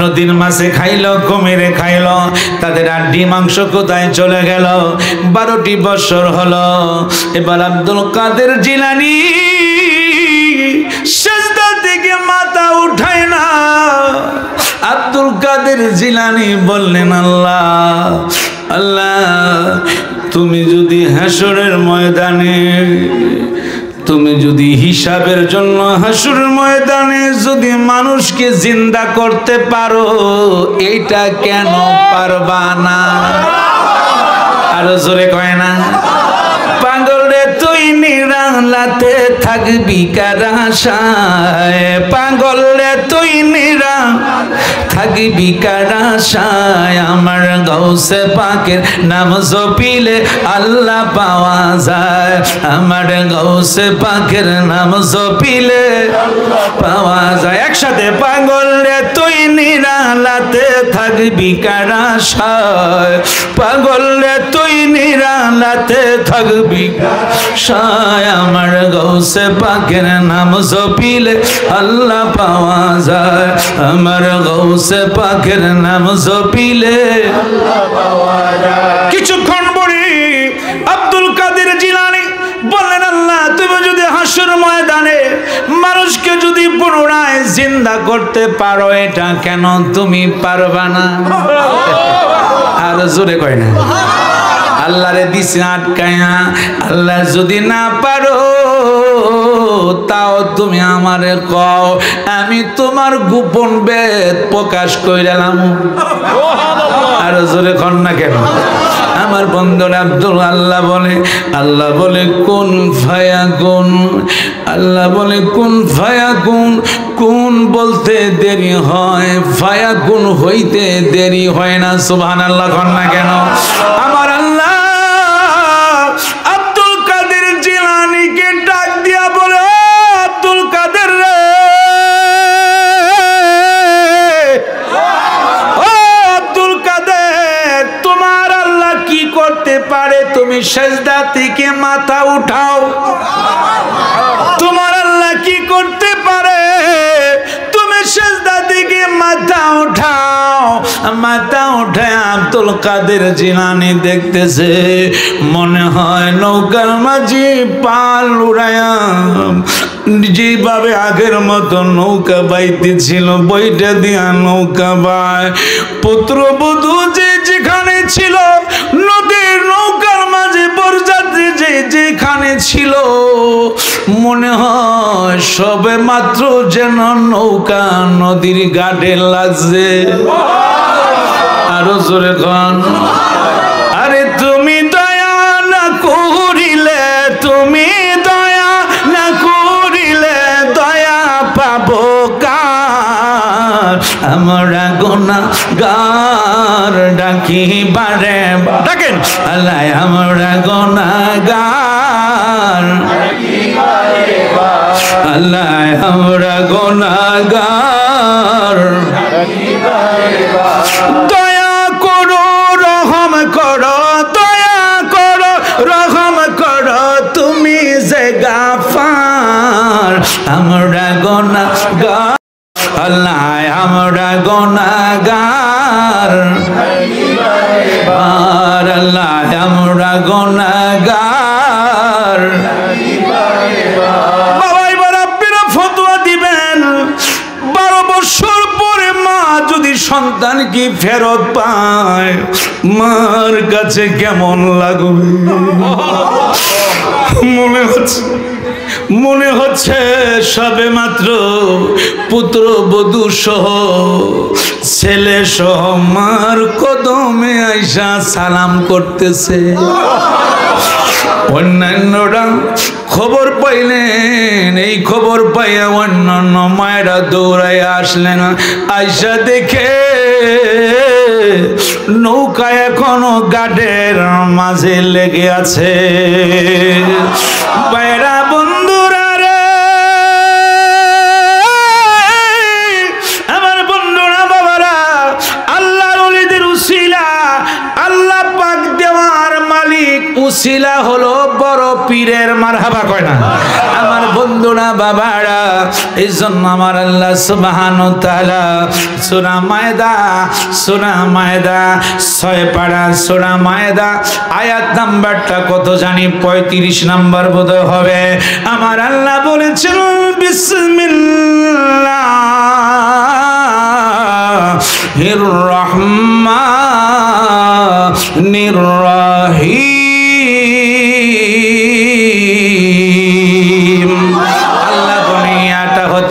নদীর মাছে খাইলো, কুমিরে খাইলো, তাদের আড্ডি মাংস কোথায় চলে গেল? 12টি বছর হলো। এবার আব্দুল কাদের জিলানী সেজদা থেকে মাথা উঠায় না। আব্দুল কাদের জিলানী বললেন, আল্লাহ আল্লাহ, তুমি যদি হাসরের ময়দানে তুমি যদি হিসাবের জন্য হাসুর ময়দানে যদি মানুষকে জিন্দা করতে পারো, এইটা কেন পারবা না? আরো জোরে কয় না? পাগল রে তুই নিরালাতে থাকবি কার আশায়, পাগল রে তুই থাকবি কার আশায়, আমার গৌসে পাকের নাম জপিলে আল্লাহ পাওয়া যায়, আমার গৌসে পাকের নাম জপিলে পাওয়া যায়। একসাথে, পাগল রে তুই নিরালাতে থাকবি কার আশায়, পাগল রে তুই নিরালাতে থাকবি শায়, আমার গৌসে পাকের নাম জপিলে আল্লাহ পাওয়া যায়, আমার গৌসে পাকের নাম জপিলে আল্লাহ পাওয়া যায়। কিছুক্ষণ পরে আব্দুল কাদের জিলানী বললেন, আল্লাহ তুমি যদি হাসর ময়দানে মানুষকে যদি পুনরায় জিন্দা করতে পারো, এটা কেন তুমি পারবা না? আর জোরে কয় না? আল্লাহরে দিছে আটকায়া, আল্লাহ যদি না পারো তাও তুমি আমারে কও, আমি তোমার গোপন বেদ প্রকাশ কইরালাম। আর জোরে কন না কেন? আমার বন্ধুরা আব্দুল আল্লাহ বলে কোন ফায়াকুন, আল্লাহ বলে কোন ফায়াকুন, কোন বলতে দেরি হয়, ফায়াকুন হইতে দেরি হয় না। সুবহানাল্লাহ কন না কেন? আমার আল্লাহ আব্দুল কাদের জিলানীকে ডাক দিয়া বলে, আব্দুল কাদের রে, ও আব্দুল কাদের, তোমার আল্লাহ কি করতে পারে? তুমি সেজদা থেকে মাথা উঠাও। তোমার আল্লাহ কি করতে পারে? তুমি সেজদা থেকে মাথা উঠাও। মাথা উঠে আব্দুল কাদের জিলানী দেখতেছে, মনে হয় নৌকার মাঝি পাল উড়ায়া যেভাবে আগের মতো নৌকা বাইতেছিল, বইটা দিয়া নৌকা বায়। পুত্রবধূ যে যেখানে ছিল, নদীর নৌকার মাঝে বরযাত্রী যে যেখানে ছিল, মনে হয় সবে মাত্র যেন নৌকা নদীর ঘাটে লাগছে। আরো জোরে কন। আরে তুমি দয়া না করিলে, তুমি দয়া না করিলে দয়া পাবো কার? আমরা গুনাহগার ডাকি বারে, ডাকেন আল্লাহ, আমরা গুনাহগার আল্লাহ, আমরা গুনাহগার, দয়া করো রহম করো, দয়া করো রহম করো, তুমি যে গাফার। আমরা গুনাহগার আল্লাহ, আমরা গুনাহগার আল্লাহ, আমরা গুনাহগার। বাবা এবার আপনারা ফতোয়া দিবেন, 12 বছর পরে মা যদি সন্তানকে ফেরত পায়, মার কাছে কেমন লাগবে? মনে হচ্ছে সবে মাত্র পুত্র বধূ সহ ছেলে সহ মার কদমে আইসা সালাম করতেছে। অন্যান্যরা খবর পাইলেন, এই খবর পাইয়া অন্যান্য মায়েরা দৌড়াইয়া আসলেন, আইসা দেখে নৌকা এখনো ঘাটের মাঝে লেগে আছে। বাইরা বন্ধুরা রে, আমার বন্ধুরা বাবারা, আল্লাহর ওলিদের উসিলা, আল্লাহ পাক দেওয়ার মালিক উসিলা হলো বড় পীরের। মারহাবা কয় না? আমার বন্ধুরা বাবারা, এই জন্য আমার আল্লাহ সুবহানাহু ওয়া তাআলা সূরা মায়দা 6 পারা সূরা মায়দা আয়াত নাম্বারটা কত জানি 35 নাম্বার বোধহয় হবে। আমার আল্লাহ বলেছেন, বিসমিল্লাহির রহমানির রহিম,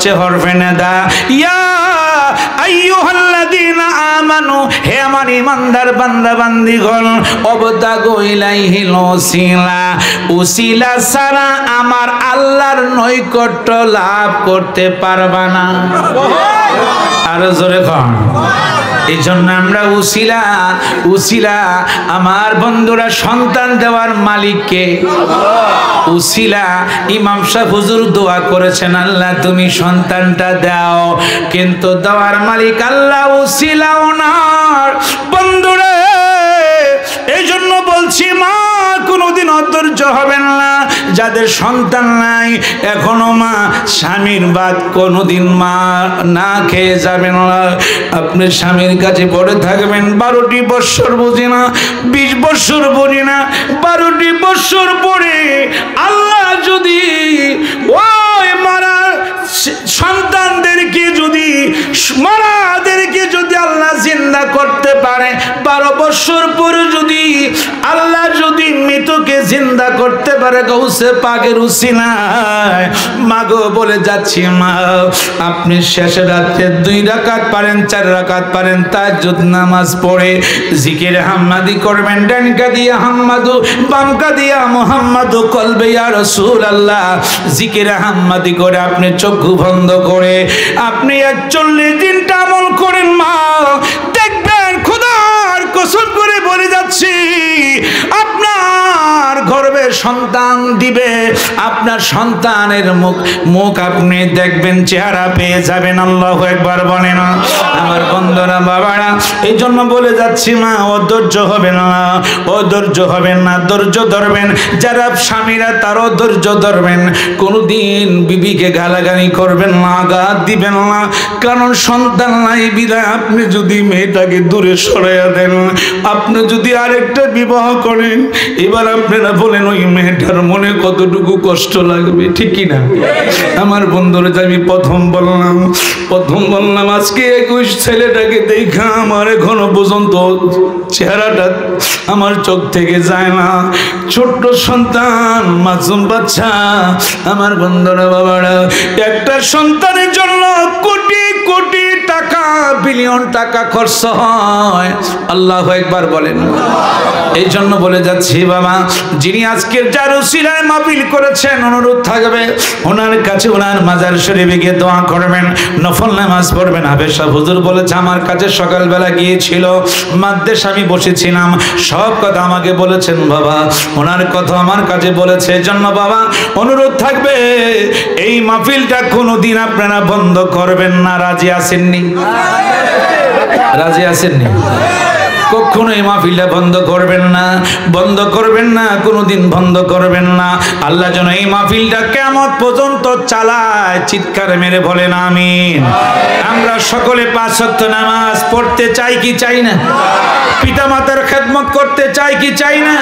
হচ্ছে হরফে নেদা। ইয়া আইয়ুহাল্লাযীনা আমানু, হে আমার ঈমানদার বান্দা বান্দীগণ, অবতাগু ইলাইহিল ওসিলা, ওসিলা ছাড়া আমার আল্লাহর নৈকট্য লাভ করতে পারবা না। আরো জোরে কন। এই জন্য আমরা উসিলা আমার বন্ধুরা সন্তান দেওয়ার মালিককে উসিলা। ইমাম সাহেব হুজুর দোয়া করেছেন, আল্লাহ তুমি সন্তানটা দাও, কিন্তু দেওয়ার মালিক আল্লাহ, উসিলা ওনার। বন্ধুরা এই জন্য বলছি, মা কোনোদিন অধৈর্য হবেন না। যাদের সন্তান নাই এখনো, মা স্বামীর বাদ কোনোদিন মা না খেয়ে যাবেন না। আপনি স্বামীর কাছে পড়ে থাকবেন, 12টি বৎসর বুঝি না, 20 বৎসর বুঝি না, 12টি বৎসর পরে আল্লাহ যদি ওই মারা সন্তানদেরকে যদি মারাদেরকে যদি আল্লাহ জিন্দা করতে পারে, 12 বৎসর পরে যদি আল্লাহ যদি মৃতকে জিন্দা করতে পারে গৌসে পাকের উসিলায়, মাগো বলে যাচ্ছি মা, আপনি শেষে রাতে 2 রাকাত পারেন, 4 রাকাত পারেন, তাহাজ্জুদ নামাজ পড়ে জিকির হাম্মাদি করবেন। ডানকা দিয়া হাম্মাদু, বামকা দিয়া মুহাম্মাদু, কলবে ইয়া রাসূলুল্লাহ জিকির হাম্মাদি করে আপনি চক্ষু বন্ধ করে আপনি 41 দিনটা আমল করেন মা, দেখবেন খোদার কসম করে বলে যাচ্ছি, আপনার গর্ভে সন্তান দিবে, আপনার সন্তানের মুখ আপনি দেখবেন, চেহারা পেয়ে যাবেন। আল্লাহু আকবার বলেন। আমার বন্ধুরা বাবারা, এই জন্য বলে যাচ্ছি মা, অধৈর্য হবেন না, অধৈর্য হবেন না, ধৈর্য ধরবেন। যারা স্বামীরা তারও ধৈর্য ধরবেন, কোনোদিন বিবিকে গালাগালি করবেন না, আঘাত দিবেন না, কারণ সন্তান নাই বিধায় আপনি যদি মেয়েটাকে দূরে সরাইয়া দেন, আপনি যদি আরেকটা বিবাহ করেন, এবার আপনারা বলেন ওই মেয়েটার মনে কতটুকু কষ্ট লাগবে, ঠিক কি না? আমার বন্ধুরা, আমি প্রথম বললাম আজকে 21 ছেলেটাকে দেখা আমার এখনো পর্যন্ত চেহারাটা আমার চোখ থেকে যায় না। ছোট্ট সন্তান, মাসুম বাচ্চা। আমার বন্ধুরা বাবারা, একটা সন্তানের জন্য কোটি কোটি টাকা, বিলিয়ন টাকা খরচ হয়। আল্লাহু আকবার বলেন। এই জন্য বলে যাচ্ছি বাবা, যিনি আজকে যার উসিলায় মাহফিল করেছেন, অনুরোধ থাকবে ওনার কাছে, ওনার মাজার শরীফে গিয়ে দোয়া করবেন, নফল নামাজ পড়বেন। হাফেজ সাহেব হুজুর বলেছে, আমার কাছে সকালবেলা গিয়েছিল, মাদ্রাসা আমি বসেছিলাম, সব কথা আমাকে বলেছেন বাবা, ওনার কথা আমার কাছে বলেছে। জন্য বাবা অনুরোধ থাকবে, এই মাহফিলটা কোনোদিন আপনারা বন্ধ করবেন না। রাজি আছেননি? রাজি আছেননি? কখনো এই মাহফিলটা বন্ধ করবেন না, বন্ধ করবেন না, কোনোদিন বন্ধ করবেন না। আল্লাহ যেন এই মাহফিলটা কিয়ামত পর্যন্ত চালায়। চিৎকার মেরে বলেন আমিন। আমরা সকলে 5 ওয়াক্ত নামাজ পড়তে চাই কি চাই না? পিতা মাতার খেদমত করতে চাই কি চাই না?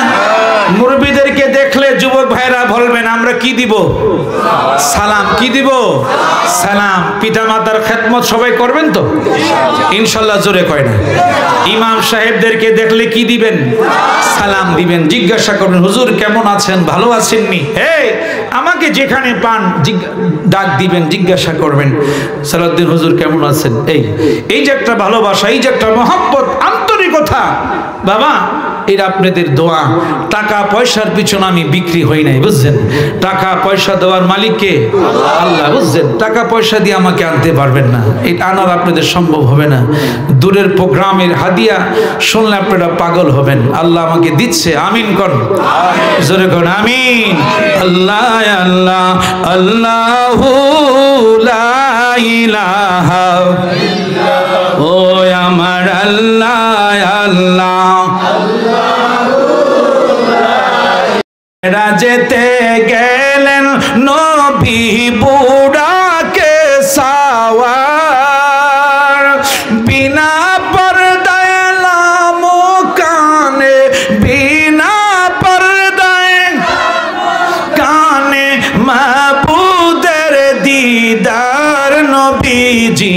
মুরব্বিদেরকে দেখলে যুবক ভাইরা বলবেন, আমরা কি দিব? সালাম। কি দিব? সালাম। পিতা মাতার খেদমত সবাই করবেন তো ইনশাআল্লাহ? জোরে কয় না? ইমাম সাহেবদেরকে দেখলে কি দিবেন? সালাম দিবেন। জিজ্ঞাসা করবেন, হুজুর কেমন আছেন, ভালো আছেননি? আমাকে যেখানে পান ডাক দিবেন, জিজ্ঞাসা করবেন সালাউদ্দিন হুজুর কেমন আছেন। এই যে একটা ভালোবাসা, এই যে একটা মহব্বত, আন্তরিকতা বাবা, এর আপনাদের দোয়া। টাকা পয়সার পিছনে আমি বিক্রি হই নাই, বুঝছেন? টাকা পয়সা দেওয়ার মালিককে আল্লাহ, বুঝছেন? টাকা পয়সা দিয়ে আমাকে আনতে পারবেন না, এটা আনার আপনাদের সম্ভব হবে না। দূরের প্রোগ্রামের হাদিয়া শুনলে আপনারা পাগল হবেন। আল্লাহ আমাকে দিচ্ছে, আমিন কর, জোরে কর আমিন। আল্লাহ আল্লাহ আল্লাহু লা ইলাহা, ও আমার আল্লাহ আল্লাহ। রাজেতে গেলেন নবী বুড়াকে সাওয়ার, বিনা পর্দায় লামো কানে, বিনা পর্দায় কানে, মাবুদের দিদার নবীজি।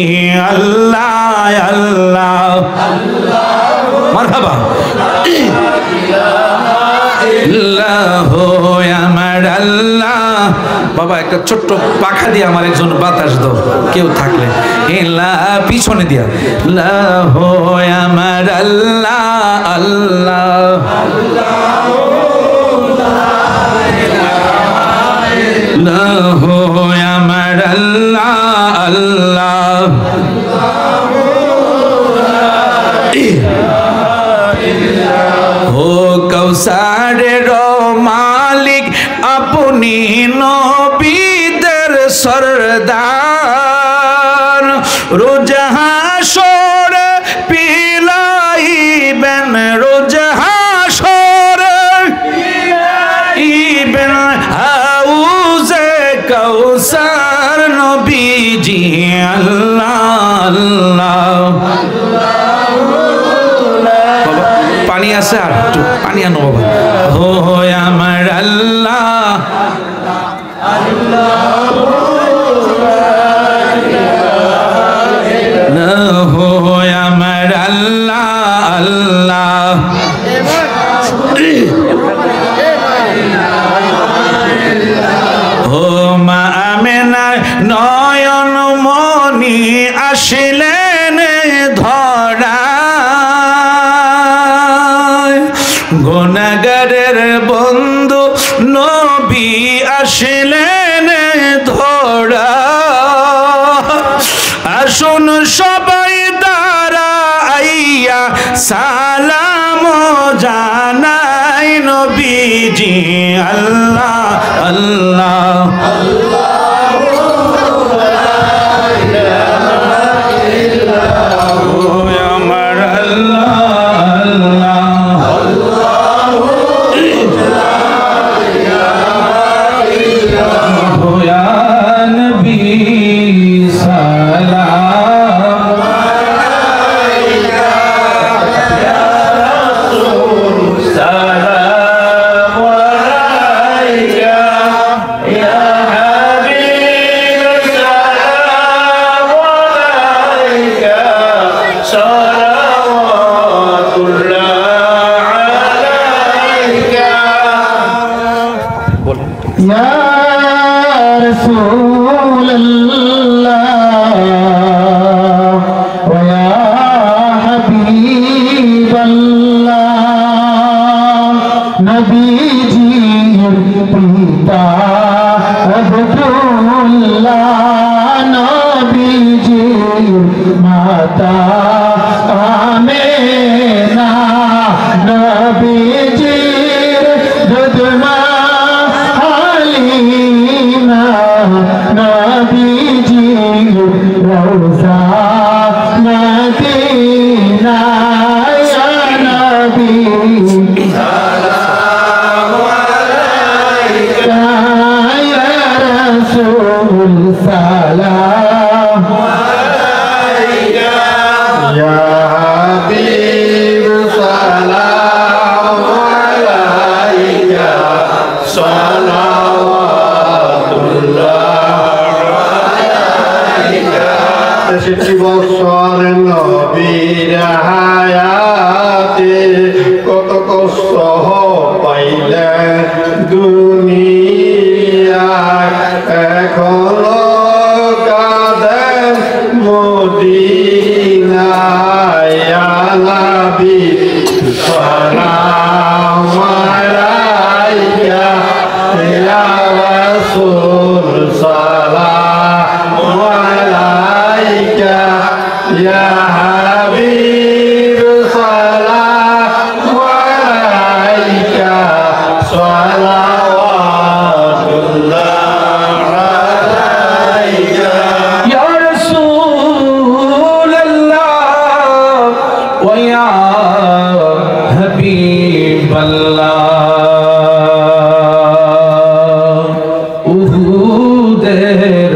আল্লাহ আল্লাহ মারহাবা। আল্লাহ আমার আল্লাহ বাবা একটা ছোট্ট পাখা দিয়ে আমার একজন বাতাস দাও কেউ থাকলে, পিছনে দিয়া লা হো আমার আল্লাহ আল্লাহ লা হো আমার আল্লাহ আল্লাহ हो कौसारेर मालिक अपनी नबीদের सरदार रोज हाशर पिलाइबेन रोज हाशर पिलाइबेन हाउजे कौसार नबीजी अल्लाह अल्लाह पानी আছে আর একটু পানি আনো বাবা হো আমার আল্লাহ আল্লাহ হো আমার আল্লাহ আল্লাহ হো মা আমেনা নয়ন মনি আসিলেন ধরা গুনাহগারের বন্ধু নবী আসলেন ধরা আসুন সবাই দাঁড়াইয়া সালাম জানাই নবীজি আল্লাহ আল্লাহ আমার আল্লাহ কত কষ্ট পাইলে দুনিয়ায় এখনো কাঁদেন মদিনায় নবী সালাম আলাইকা ইয়া রাসূল সালাম আলাইকা ইয়া হাবিব সালাম আলাইকা সালাওয়াতুল্লাহ আলাইকা ইয়া রাসূলুল্লাহ ওয়া ইয়া হাবিবাল্লাহ উহুদের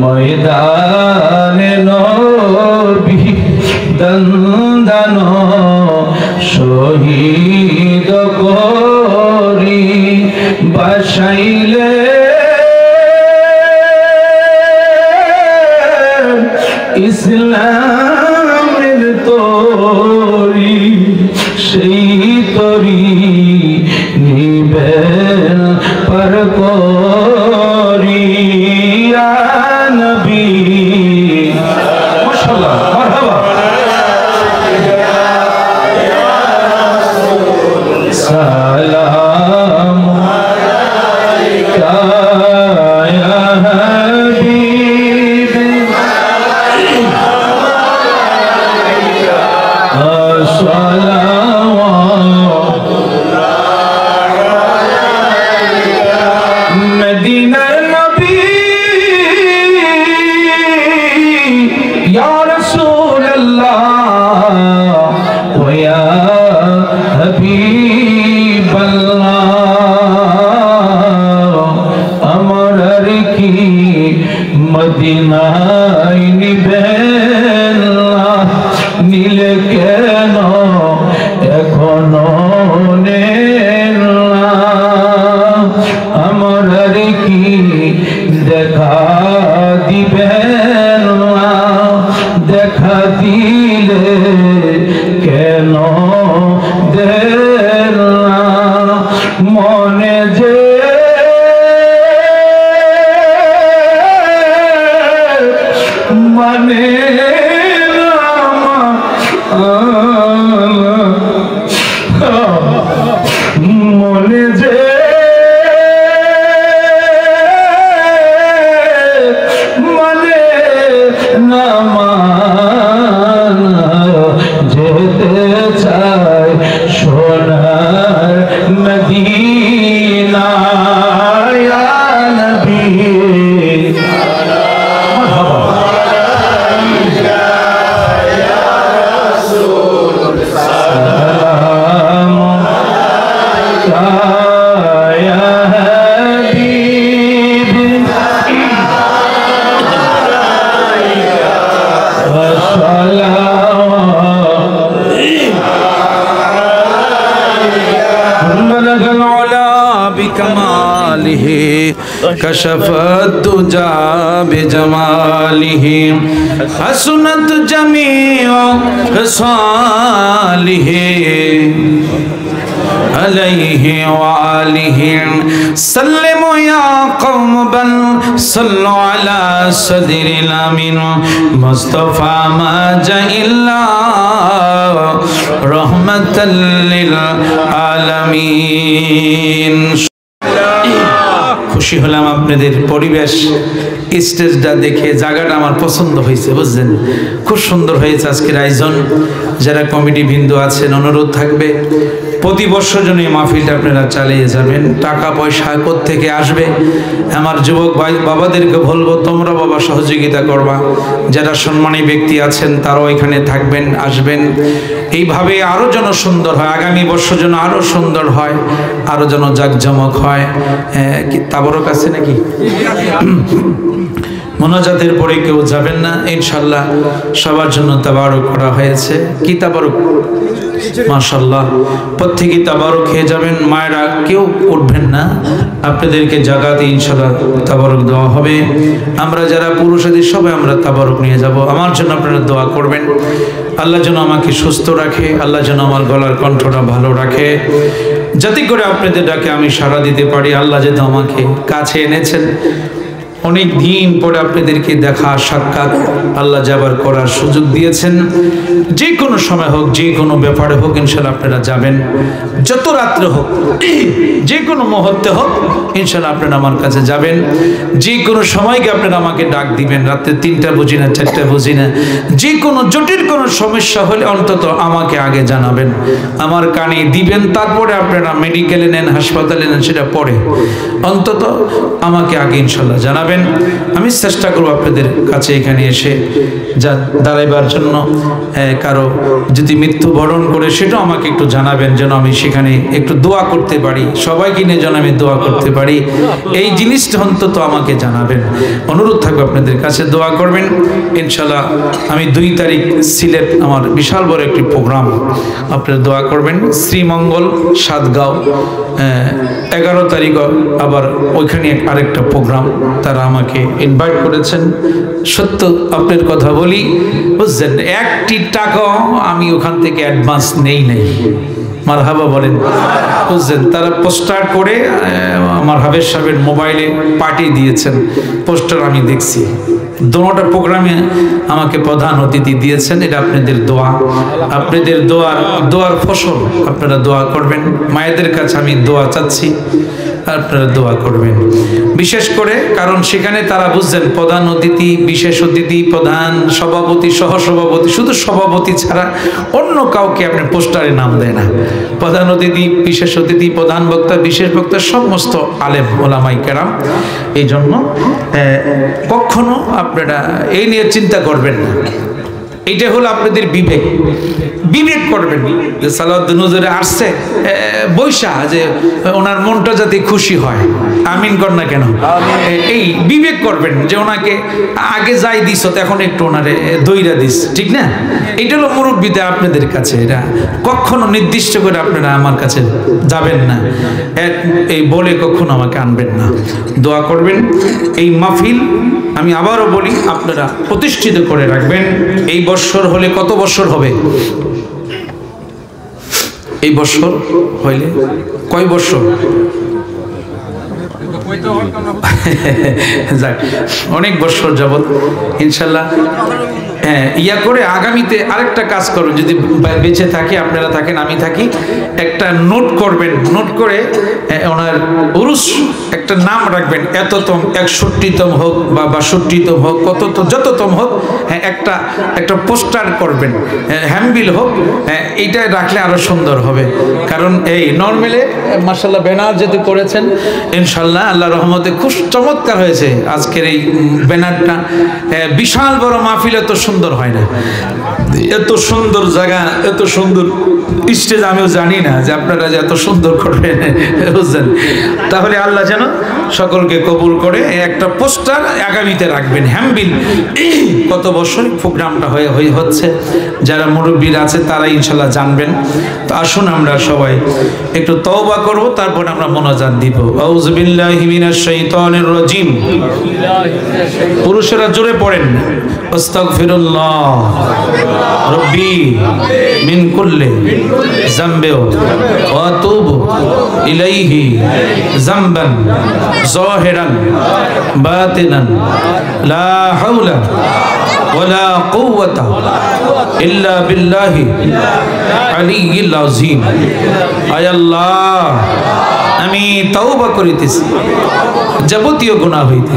ময়দানে নবী দন্দন শহীদ করি বাসাইলে ইসলামের তরি সেই তরি নিবেন পার ইয়া রাসূলুল্লাহ ওয়া ইয়া হাবিবাল্লাহ আমার আর কি মদিনায় নিবেন না নীলে কেন এখনো নেন না আমার আর কি দেখা দিবেন না দেখা দিলে কেন দেন না মনে যে মানে মনে যে মানে না যেতে চাই সোনার মদিনা ইয়া নবী كشف الدجى بجماله حسنت جميع خصاله عليه وآله سلموا يا قوم بل صلوا على صدر الأمين مصطفى ما جاء إلا رحمة للعالمين খুশি হলাম আপনাদের পরিবেশ স্টেজটা দেখে জায়গাটা আমার পছন্দ হয়েছে বুঝলেন খুব সুন্দর হয়েছে আজকের আয়োজন যারা কমিটি বৃন্দ আছেন অনুরোধ থাকবে প্রতি বছর জন্য এই মাহফিলটা আপনারা চালিয়ে যাবেন টাকা পয়সা কোত্থেকে আসবে আমার যুবক ভাই বাবাদেরকে বলবো তোমরা বাবা সহযোগিতা করবা যারা সম্মানী ব্যক্তি আছেন তারাও এখানে থাকবেন আসবেন এইভাবে আরো যেন সুন্দর হয় আগামী বছর যেন আরো সুন্দর হয় আরো যেন জাকজমক হয় তাবরক আছে নাকি মোনাজাতের পরে কেউ যাবেন না ইনশাআল্লাহ সবার জন্য তাবারক করা হয়েছে কি তাবারক মাশাআল্লাহ প্রত্যেকই তাবারক খেয়ে যাবেন মায়েরা কেউ উঠবেন না আপনাদেরকে জায়গাতে ইনশাআল্লাহ তাবারক দেওয়া হবে আমরা যারা পুরুষদের সবাই আমরা তাবারক নিয়ে যাব আমার জন্য আপনারা দোয়া করবেন আল্লাহ যেন আমাকে সুস্থ রাখে আল্লাহ যেন আমার গলার কণ্ঠটা ভালো রাখে যাতে করে আপনাদের ডাকে আমি সাড়া দিতে পারি আল্লাহ যেন আমাকে কাছে এনেছেন অনেক দিন পরে আপনাদেরকে দেখা সাক্ষাৎ আল্লাহ যাবার করার সুযোগ দিয়েছেন যে কোনো সময় হোক যে কোনো ব্যাপারে হোক ইনশাআল্লাহ আপনারা যাবেন যত রাত্রে হোক যে কোনো মুহূর্তে হোক ইনশাআল্লাহ আপনারা আমার কাছে যাবেন যে কোনো সময়কে আপনারা আমাকে ডাক দিবেন রাতে 3টা বুঝি না 4টা বুঝি না যে কোনো জটিল কোনো সমস্যা হলে অন্তত আমাকে আগে জানাবেন আমার কানে দিবেন তারপরে আপনারা মেডিকেলে নেন হাসপাতালে নেন সেটা পরে অন্তত আমাকে আগে ইনশাআল্লাহ জানাবেন আমি চেষ্টা করব আপনাদের কাছে এখানে এসে যা দাঁড়াইবার জন্য কারো যদি মৃত্যুবরণ করে সেটাও আমাকে একটু জানাবেন যেন আমি সেখানে একটু দোয়া করতে পারি সবাইকে নিয়ে যেন আমি দোয়া করতে পারি এই জিনিসটা অন্তত আমাকে জানাবেন অনুরোধ থাকবে আপনাদের কাছে দোয়া করবেন ইনশাআল্লাহ আমি 2 তারিখ সিলেট আমার বিশাল বড় একটি প্রোগ্রাম আপনারা দোয়া করবেন শ্রীমঙ্গল সাতগাঁও 11 তারিখ আবার ওইখানে আরেকটা প্রোগ্রাম তারা আমাকে ইনভাইট করেছেন সত্য আপনার কথা বলি বুঝছেন একটি টাকাও আমি ওখান থেকে অ্যাডভান্স নেই মারহাবা বলেন বুঝছেন তারা পোস্টার করে আমার হাবের সাহেবের মোবাইলে পাঠিয়ে দিয়েছেন পোস্টার আমি দেখছি দোনোটা প্রোগ্রামে আমাকে প্রধান অতিথি দিয়েছেন এটা আপনাদের দোয়া আপনাদের দোয়ার ফসল আপনারা দোয়া করবেন মায়েদের কাছে আমি দোয়া চাচ্ছি আপনারা দোয়া করবেন বিশেষ করে কারণ সেখানে তারা বুঝছেন প্রধান অতিথি বিশেষ অতিথি প্রধান সভাপতি সহসভাপতি শুধু সভাপতি ছাড়া অন্য কাউকে আপনি পোস্টারে নাম দেয় না প্রধান অতিথি বিশেষ অতিথি প্রধান বক্তা বিশেষ বক্তা সমস্ত আলেম ওলামাই কেরাম এই জন্য কখনো আপনারা এই নিয়ে চিন্তা করবেন না এইটা হলো আপনাদের বিবেক। বিবেক করবেন যে সালাউদ্দিন হুজুরে আসছে বৈশা, যে ওনার মনটা যাতে খুশি হয়, আমিন কর না কেন, এই বিবেক করবেন যে ওনাকে আগে যাই দিস তো এখন একটু ওনারে দইরা দিস, ঠিক না? এটা হলো মুরব্বিতে আপনাদের কাছে। এটা কখনো নির্দিষ্ট করে আপনারা আমার কাছে যাবেন না, এই বলে কখনো আমাকে আনবেন না। দোয়া করবেন এই মাহফিল, আমি আবারও বলি, আপনারা প্রতিষ্ঠিত করে রাখবেন। এই বছর হলে কত বছর হবে? এই বছর হইলে কয় বছর? যাক, অনেক বছর যাবত ইনশাল্লাহ। হ্যাঁ, ইয়া করে আগামীতে আরেকটা কাজ করুন, যদি বেঁচে থাকি, আপনারা থাকেন, আমি থাকি, একটা নোট করবেন, নোট করে ওনার উরুস একটা নাম রাখবেন, এততম, 61তম হোক বা 62তম হোক, যততম হোক, হ্যাঁ একটা পোস্টার করবেন, হ্যান্ডবিল হোক, এইটা রাখলে আরো সুন্দর হবে। কারণ এই নর্মালে মাশাআল্লাহ ব্যানার যেহেতু করেছেন, ইনশাল্লাহ আল্লাহ রহমতে খুব চমৎকার হয়েছে আজকের এই ব্যানারটা। বিশাল বড় মাহফিল এত সুন্দর হয় না, এত সুন্দর জায়গা, এত সুন্দর স্টেজ আমিও জানি না যে আপনারা যে এত সুন্দর করবেন, বুঝলেন? তাহলে আল্লাহ যেন সকলকে কবুল করে। একটা পোস্টার আগামীতে রাখবেন, হ্যান্ডবিল। কত বছর প্রোগ্রামটা হচ্ছে, যারা মুরব্বীরা আছে তারা ইনশাল্লাহ জানবেন। তো আসুন আমরা সবাই একটু তওবা করব, তারপর আমরা মোনাজাত দিব। আউযু বিল্লাহি মিনাশ শাইতানির রাজিম। পুরুষেরা জোরে পড়েন, আস্তাগফিরুল্লাহ রব্বি মিন কুল্লি যামবি ওয়া আতুবু ইলাইহি যামবান যাহিরান বাতিনান লা হাওলা ওয়ালা কুওয়াতা ইল্লা বিল্লাহি আলিয়্যিল আযীম। আয় আল্লাহ, আমি তওবা করিতেছি যাবতীয় গুনাহ হইতে,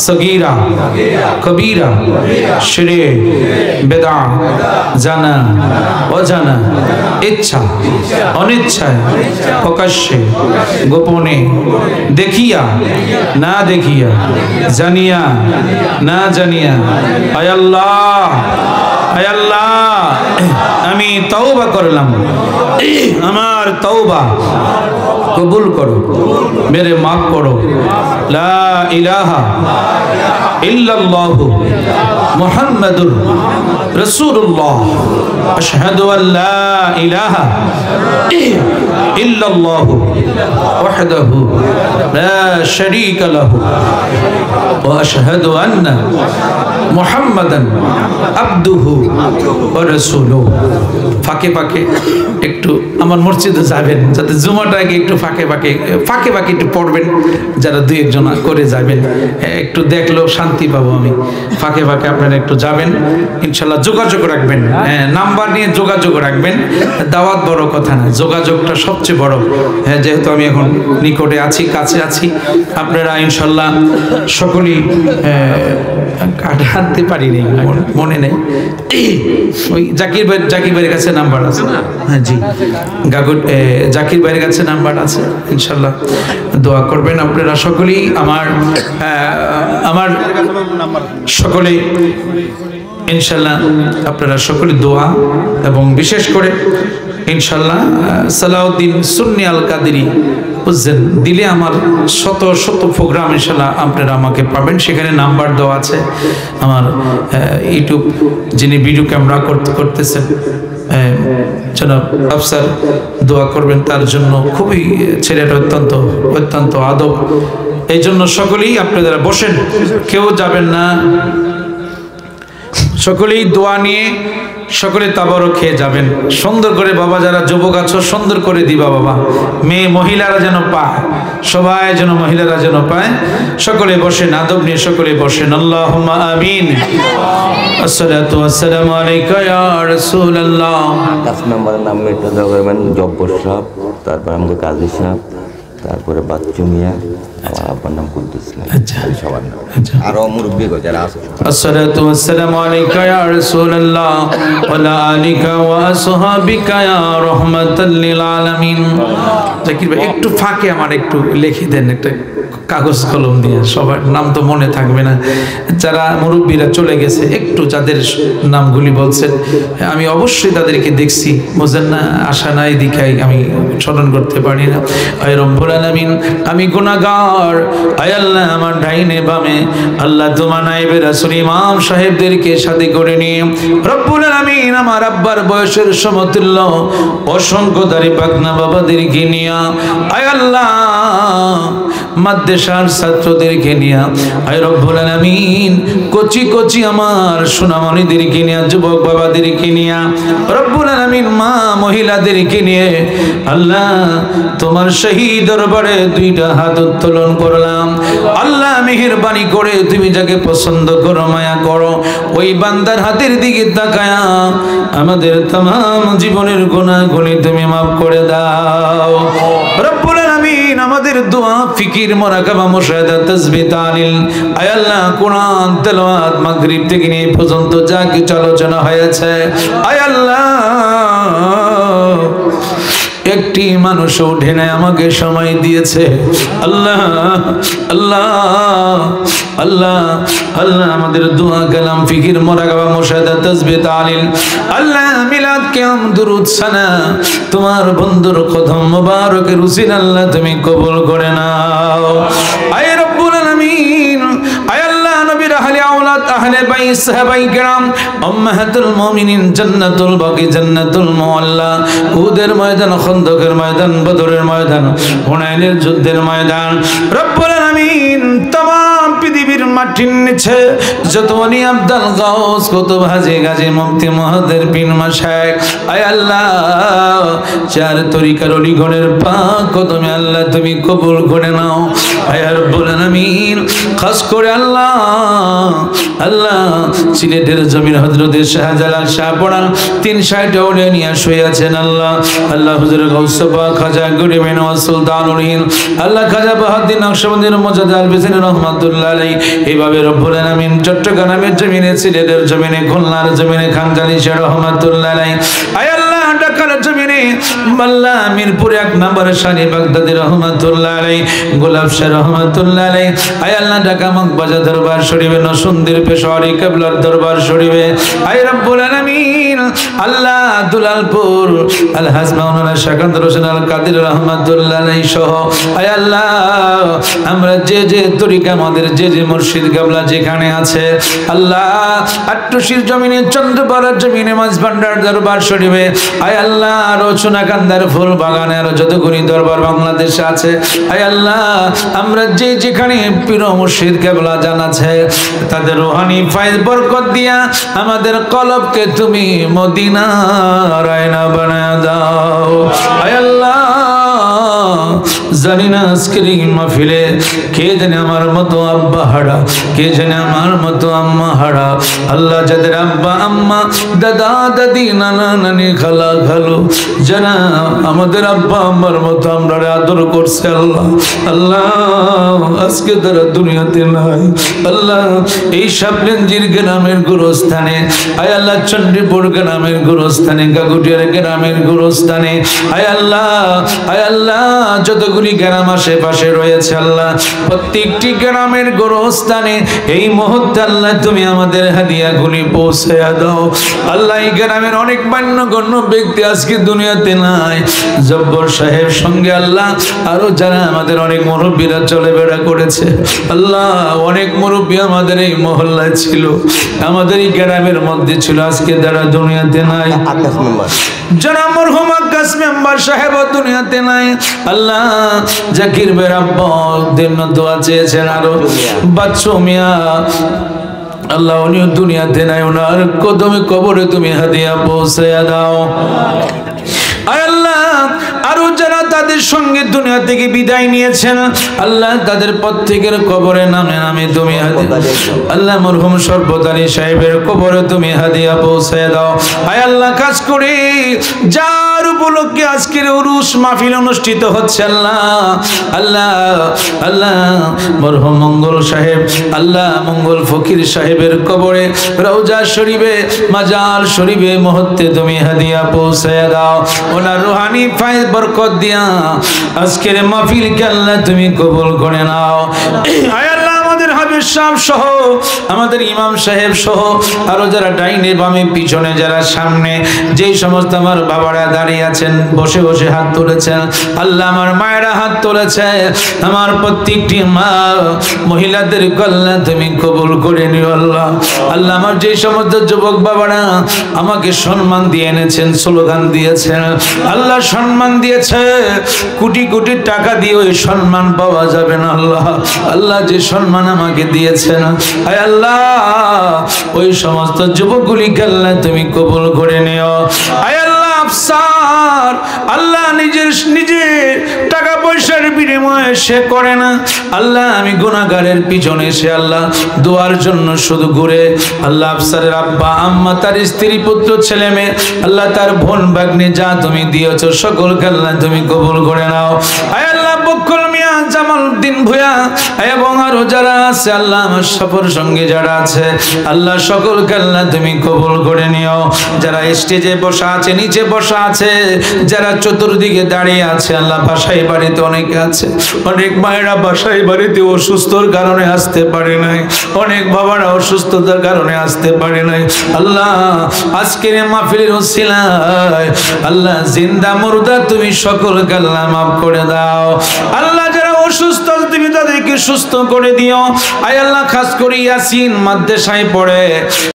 সগীরা কবীরা, শিরক বিদআত, জানা অজানা, ইচ্ছা অনিচ্ছায়, প্রকাশ্যে গোপনে, দেখিয়া না দেখিয়া, জানিয়া না জানিয়া। আয় আল্লাহ, আয় আল্লাহ, আমি তওবা করলাম, আমার তওবা কবুল করো, মেরে মাফ করো। লা ইলাহা ইল্লাল্লাহু মুহাম্মাদুর রাসূলুল্লাহ, আশহাদু আল লা ইলাহা ইল্লাল্লাহু ওয়াহদাহু লা শারীকা লাহু ওয়া আশহাদু আন্না মুহাম্মাদান আবদুহু ওয়া রাসূলুহু। ফাঁকে ফাঁকে একটু আমার মসজিদে যাবেন, যাতে জুমাটাকে একটু ফাঁকে ফাঁকে একটু পড়বেন, যারা দুই একজন করে যাবেন, একটু দেখলেও শান্তি পাবো আমি। ফাঁকে ফাঁকে আপনারা একটু যাবেন, ইনশাল্লাহ যোগাযোগ রাখবেন, নাম্বার নিয়ে যোগাযোগ রাখবেন। দাওয়াত বড় কথা না, যোগাযোগটা সবচেয়ে বড়। যেহেতু আমি এখন নিকটে আছি, কাছে আছি, আপনারা ইনশাল্লাহ সকলেই হাঁটতে পারি নেই, মনে নেই, ওই জাকির ভাইয়ের কাছে নাম্বার আছে। হ্যাঁ জি, জাকির ভাইয়ের কাছে নাম্বার আছে, ইনশাল্লাহ দোয়া করবেন আপনারা সকলেই। আমার সকলেই ইনশাল্লাহ আপনারা সকলে দোয়া, এবং বিশেষ করে ইনশাল্লাহ সালাউদ্দিন সুন্নি আল কাদেরী, বুঝছেন, দিলে আমার শত শত প্রোগ্রাম ইনশাল্লাহ আপনারা আমাকে পাবেন, সেখানে নাম্বার দেওয়া আছে। আমার ইউটিউব যিনি ভিডিও ক্যামেরা করতেছেন জনাব আফসার, দোয়া করবেন তার জন্য। খুবই ছেলেটা অত্যন্ত আদব। এই জন্য সকলেই আপনারা বসেন, কেউ যাবেন না, সকলেই দোয়া নিয়ে সকলে তাবারক খেয়ে যাবেন। সুন্দর করে বাবা, যারা যুবক আছো সুন্দর করে দিবা বাবা, মেয়ে মহিলারা যেন পায়, সবাই যেন মহিলারা যেন পায়। সকলে বসেন, আদব নিয়ে সকলে বসেন। আল্লাহুম্মা আমিন। আসসালাতু ওয়াসসালামু আলাইকা ইয়া রাসূলুল্লাহ। 10 নম্বরের নাম এটা দেওয়া করবেন জব্বর সাহেব, তারপর আমাদের কাজী সাহেব, তারপরে বাচ্চু মিয়া। আমার আব্বার নাম কুদ্দুস না, আচ্ছা সবার নাম। আচ্ছা। আরো মুরব্বী গো যারা আছে। আসসালাতু ওয়াসসালামু আলাইকা ইয়া রাসূলুল্লাহ ওয়া আলা আলিকা ওয়া আসহাবিকা ইয়া রাহমাতাল লিল আলামিন। জাকির ভাই একটু ফাঁকে আমার একটু লিখে দেন একটা কাগজ কলম দিয়ে, সবার নাম তো মনে থাকবে না, যারা মুরব্বীরা চলে গেছে একটু যাদের নামগুলি বলছেন আমি অবশ্যই তাদেরকে দেখছি, বোঝেন না, আশা নাই দিকাই আমি স্মরণ করতে পারি না। আয় রব্বুল আলামিন আমি গুনাহগার, আয় আল্লাহ আমার ডাইনে বামে আল্লাহ তোমার নায়েবে রাসূল ইমাম সাহেবদেরকে সাথে করে নিয়ে রব্বুল আলামিন আমার আব্বার বয়সের সমতুল্য অসংখ্য দাড়ি পাকনা বাবাদেরকে নিয়ে আয় আল্লাহ মাদ্রাসার ছাত্রদেরকে নিয়ে আয় রব্বুল আলামিন কচি কচি আমার সোনামণিদেরকে নিয়ে যুবক বাবাদেরকে নিয়ে রব্বুল আলামিন মা মহিলাদেরকে নিয়ে আল্লাহ তোমার শাহী দরবারে দুইটা হাত উত্তোলন করলাম। আল্লাহ মেহেরবানি করে তুমি যাকে পছন্দ করো মায়া করো ওই বান্দার হাতের দিকে তাকায়া আমাদের तमाम জীবনের গুনাহগুলি তুমি মাফ করে দাও রব্বুল আলামিন। আমাদের দোয়া ফিকির মুরাকাবা মুশাহাদা তাসবিহ তাহলিল আয় আল্লাহ কোরআন তেলাওয়াত মাগরিব থেকে নিয়ে পর্যন্ত যা কিছু আলোচনা হয়েছে আয় আল্লাহ একটি মানুষ উঠে নাই আমাকে সময় দিয়েছে আল্লাহ আল্লাহ আল্লাহ আল্লাহ আমাদের দোয়া কালাম ফিকির মুরাকাবা মুশাহাদা তাসবিহ তাহলিল আল্লাহ মিলাদ কিয়াম দুরুদ সানা তোমার বন্ধুর কদম মোবারকের উসিলা আল্লাহ তুমি কবুল করে নাও আয় রব্বুল আলামিন। আয় আল্লাহ নবীর আহলে আওলাদ আহলে বাইত সাহাবায়ে কেরাম উম্মাহাতুল মুমিনিন জান্নাতুল বাকি জান্নাতুল মুআল্লা উহুদের ময়দান খন্দকের ময়দান বদরের ময়দান হুনাইনের যুদ্ধের ময়দান রব্বুল আলামিন तमाम পৃথিবীর মাটির নিচে যত ওলি আব্দুল গাউস কুতুব হাজী গাজী মুফতি মুহাদ্দির পীর মাশায়েখ আয় আল্লাহ চার তরিকার অলিগণের পাক কদমে আল্লাহ তুমি কবুল করে নাও আয় রব্বুল আলামিন। খাস করে আল্লাহ আল্লাহ সিলেটের জমির হযরতে শাহজালাল শাহপরান 360 আউলিয়া নিয়ে শুয়ে আছেন আল্লাহ আল্লাহ হুজুর গাউস পাক খাজা গরিবে নওয়াজ সুলতানুল হিন্দ আল্লাহ খাজা বাহাউদ্দিন নকশবন্দির মুজাদ্দিদ আল বিসরি রাহমাতুল্লাহ আলাইহি এইভাবে রব্বুল আলামিন চট্টগ্রামের জমিনে সিলেটের জমিনে খুলনার জমিনে খানকালী শাহ রাহমাতুল্লাহ আলাইহি আয় আল্লাহ ঢাকার জমিনে মাল্লা মিরপুর 1 নম্বর শানি বাগদাদি রাহমাতুল্লাহ আলাইহি গোলাপ শাহ রাহমাতুল্লাহ আলাইহি আয় আল্লাহ ঢাকা মগবাজার দরবার শরীফে নরসিংদীর পেশোয়ারি কেবলার দরবার শরীফে আয় রব্বুল আলামিন আল্লাহ দুলালপুর আলহাজ মাওলানা শাকান্দর হোসেন আল কাদের রাহমাতুল্লাহ আলাইহি সহ আয় আল্লাহ আমরা যে যে তরিকা আমাদের যে যে মুর্শিদ কেবলা যেখানে আছে আল্লাহ আট্টুশির জমিনে চন্দ্রপাড়ার জমিনে মাঝভান্ডার দরবার শরীফে আয় আল্লাহ রচনা কান্দার ফুল বাগানের যতগুলি দরবার বাংলাদেশে আছে আয় আল্লাহ আমরা যে যেখানে পীর মুর্শিদ কেবলা জানাছে তাদের রূহানি ফায়েজ বরকত দিয়া আমাদের কলবকে তুমি মদিনার আয়না বানায় দাও আয় আল্লাহ। জানি না আজকের এই মাহফিলে কে জানে আমার মতো আব্বা হারা, কে জানে আমার মতো আম্মা হারা। আল্লাহ যাদের আব্বা আম্মা দাদা দাদি নানা নানি খালা খালু যারা আমাদের আব্বা আম্মার মতো আমরা আদর করছে আল্লাহ আল্লাহ আজকে তারা দুনিয়াতে নাই আল্লাহ। এই শাপলেনজির গ্রামের গোরস্থানে আয় আল্লাহ চণ্ডীপুর গ্রামের গোরস্থানে গাগুটিয়ার গ্রামের গোরস্থানে আয় আল্লাহ যতগুলি গ্রাম আশেপাশে রয়েছে আল্লাহ প্রত্যেকটি গ্রামের গোরস্থানে এই মুহূর্তে আল্লাহ তুমি আমাদের হাদিয়াগুলি পৌঁছে দাও আল্লাহ। এই গ্রামের অনেক মান্যগণ্য ব্যক্তি আজকে দুনিয়াতে নাই, জব্বর সাহেব সঙ্গে আল্লাহ আরো যারা আমাদের অনেক মুরব্বীরা চলে বেড়া করেছে আল্লাহ। অনেক মুরব্বী আমাদের এই মহল্লায় ছিল, আমাদের এই গ্রামের মধ্যে ছিল, আজকে যারা দুনিয়াতে নাই। যারা মরহুম আকাশ মেম্বার সাহেব দুনিয়াতে নাই আল্লাহ। জাকির বের আব্বাদের দোয়া চেয়েছেন আরো বাচ্চু মিয়া আল্লাহ উনিও দুনিয়াতে নাই, ওনার কদমে কবরে তুমি হাদিয়া পৌঁছে দাও আয় আল্লাহ আরো যারা তাদের সঙ্গে দুনিয়া থেকে বিদায় নিয়েছেন আল্লাহ তাদের প্রত্যেকের কবরে নামে নামে তুমি হাদিয়া আল্লাহ মরহুম শরবত আলী সাহেবের কবরে তুমি হাদিয়া পৌঁছায় দাও আয় আল্লাহ কাজ করে যার উপলক্ষে আজকের উরুস মাহফিল অনুষ্ঠিত হচ্ছে আল্লাহ আল্লাহ আল্লাহ মরহুম মঙ্গল সাহেব আল্লাহ মঙ্গল ফকির সাহেবের কবরে রওজা শরীফে মাজার শরীফে মুহূর্তে তুমি হাদিয়া পৌঁছায় দাও ওনার রুহানি ফায়েজ বরকত দিয়া আজকের মাহফিলকে আল্লাহ তুমি কবুল করে নাও আয় আল্লাহ আমাদের হাবিব সাহেব সহ আমাদের ইমাম সাহেব সহ আরো যারা ডাইনে বামে পিছনে যারা সামনে যেই সমস্ত আমার বাবারা দাঁড়িয়ে আছেন বসে বসে হাত তুলেছেন আল্লাহ আমার মায়েরা হাত তুলেছে আমার প্রত্যেকটি মা মহিলাদের কল্যাণ তুমি কবুল করে নিও আল্লাহ আল্লাহ আমার যেই সমস্ত যুবক বাবারা আমাকে সম্মান দিয়ে এনেছেন স্লোগান দিয়েছেন আল্লাহ সম্মান দিয়েছে কোটি কোটি টাকা দিয়ে ওই সম্মান পাওয়া যাবে না আল্লাহ আল্লাহ যে সম্মান আমাকে দিয়েছেন আয় আল্লাহ ওই সমস্ত যুবকগুলিকে আল্লাহ তুমি কবুল করে নিও আয় আল্লাহ আফসার আল্লাহ নিজের টাকা পয়সার বিনিময়ে সে করে না আল্লাহ আমি গুনাহগারের পিছনে সে আল্লাহ দোয়ার জন্য শুধু ঘুরে আল্লাহ আফসারের আব্বা আম্মা তার স্ত্রী পুত্র ছেলে মেয়ে আল্লাহ তার বোন ভাগ্নে যা তুমি দিয়েছো সকলকে আল্লাহ তুমি কবুল করে নাও আয় আল্লাহ বকুল মিয়া জামাল উদ্দিন ভূয়া এবং আরো যারা আছে আল্লাহ আমার সফর সঙ্গে যারা আছে আল্লাহ সকলকে আল্লাহ তুমি কবুল করে নিও যারা স্টেজে বসা আছে নিচে বসা আছে যারা চতুর্দিকে দাঁড়িয়ে আছে আল্লাহ বাসায় বাড়িতে অনেকে আছে অনেক মায়েরা বাসায় বাড়িতে অসুস্থর কারণে আসতে পারে নাই অনেক বাবারা অসুস্থতার কারণে আসতে পারে নাই আল্লাহ আজকের মাহফিলের ওসিলায় আল্লাহ জিন্দা মুর্দা তুমি সকলকে আল্লাহ মাফ করে দাও আল্লাহ যারা অসুস্থ তুমি তাদেরকে সুস্থ করে দিও আয় আল্লাহ খাস করে ইয়াসিন মাদ্রাসায় পড়ে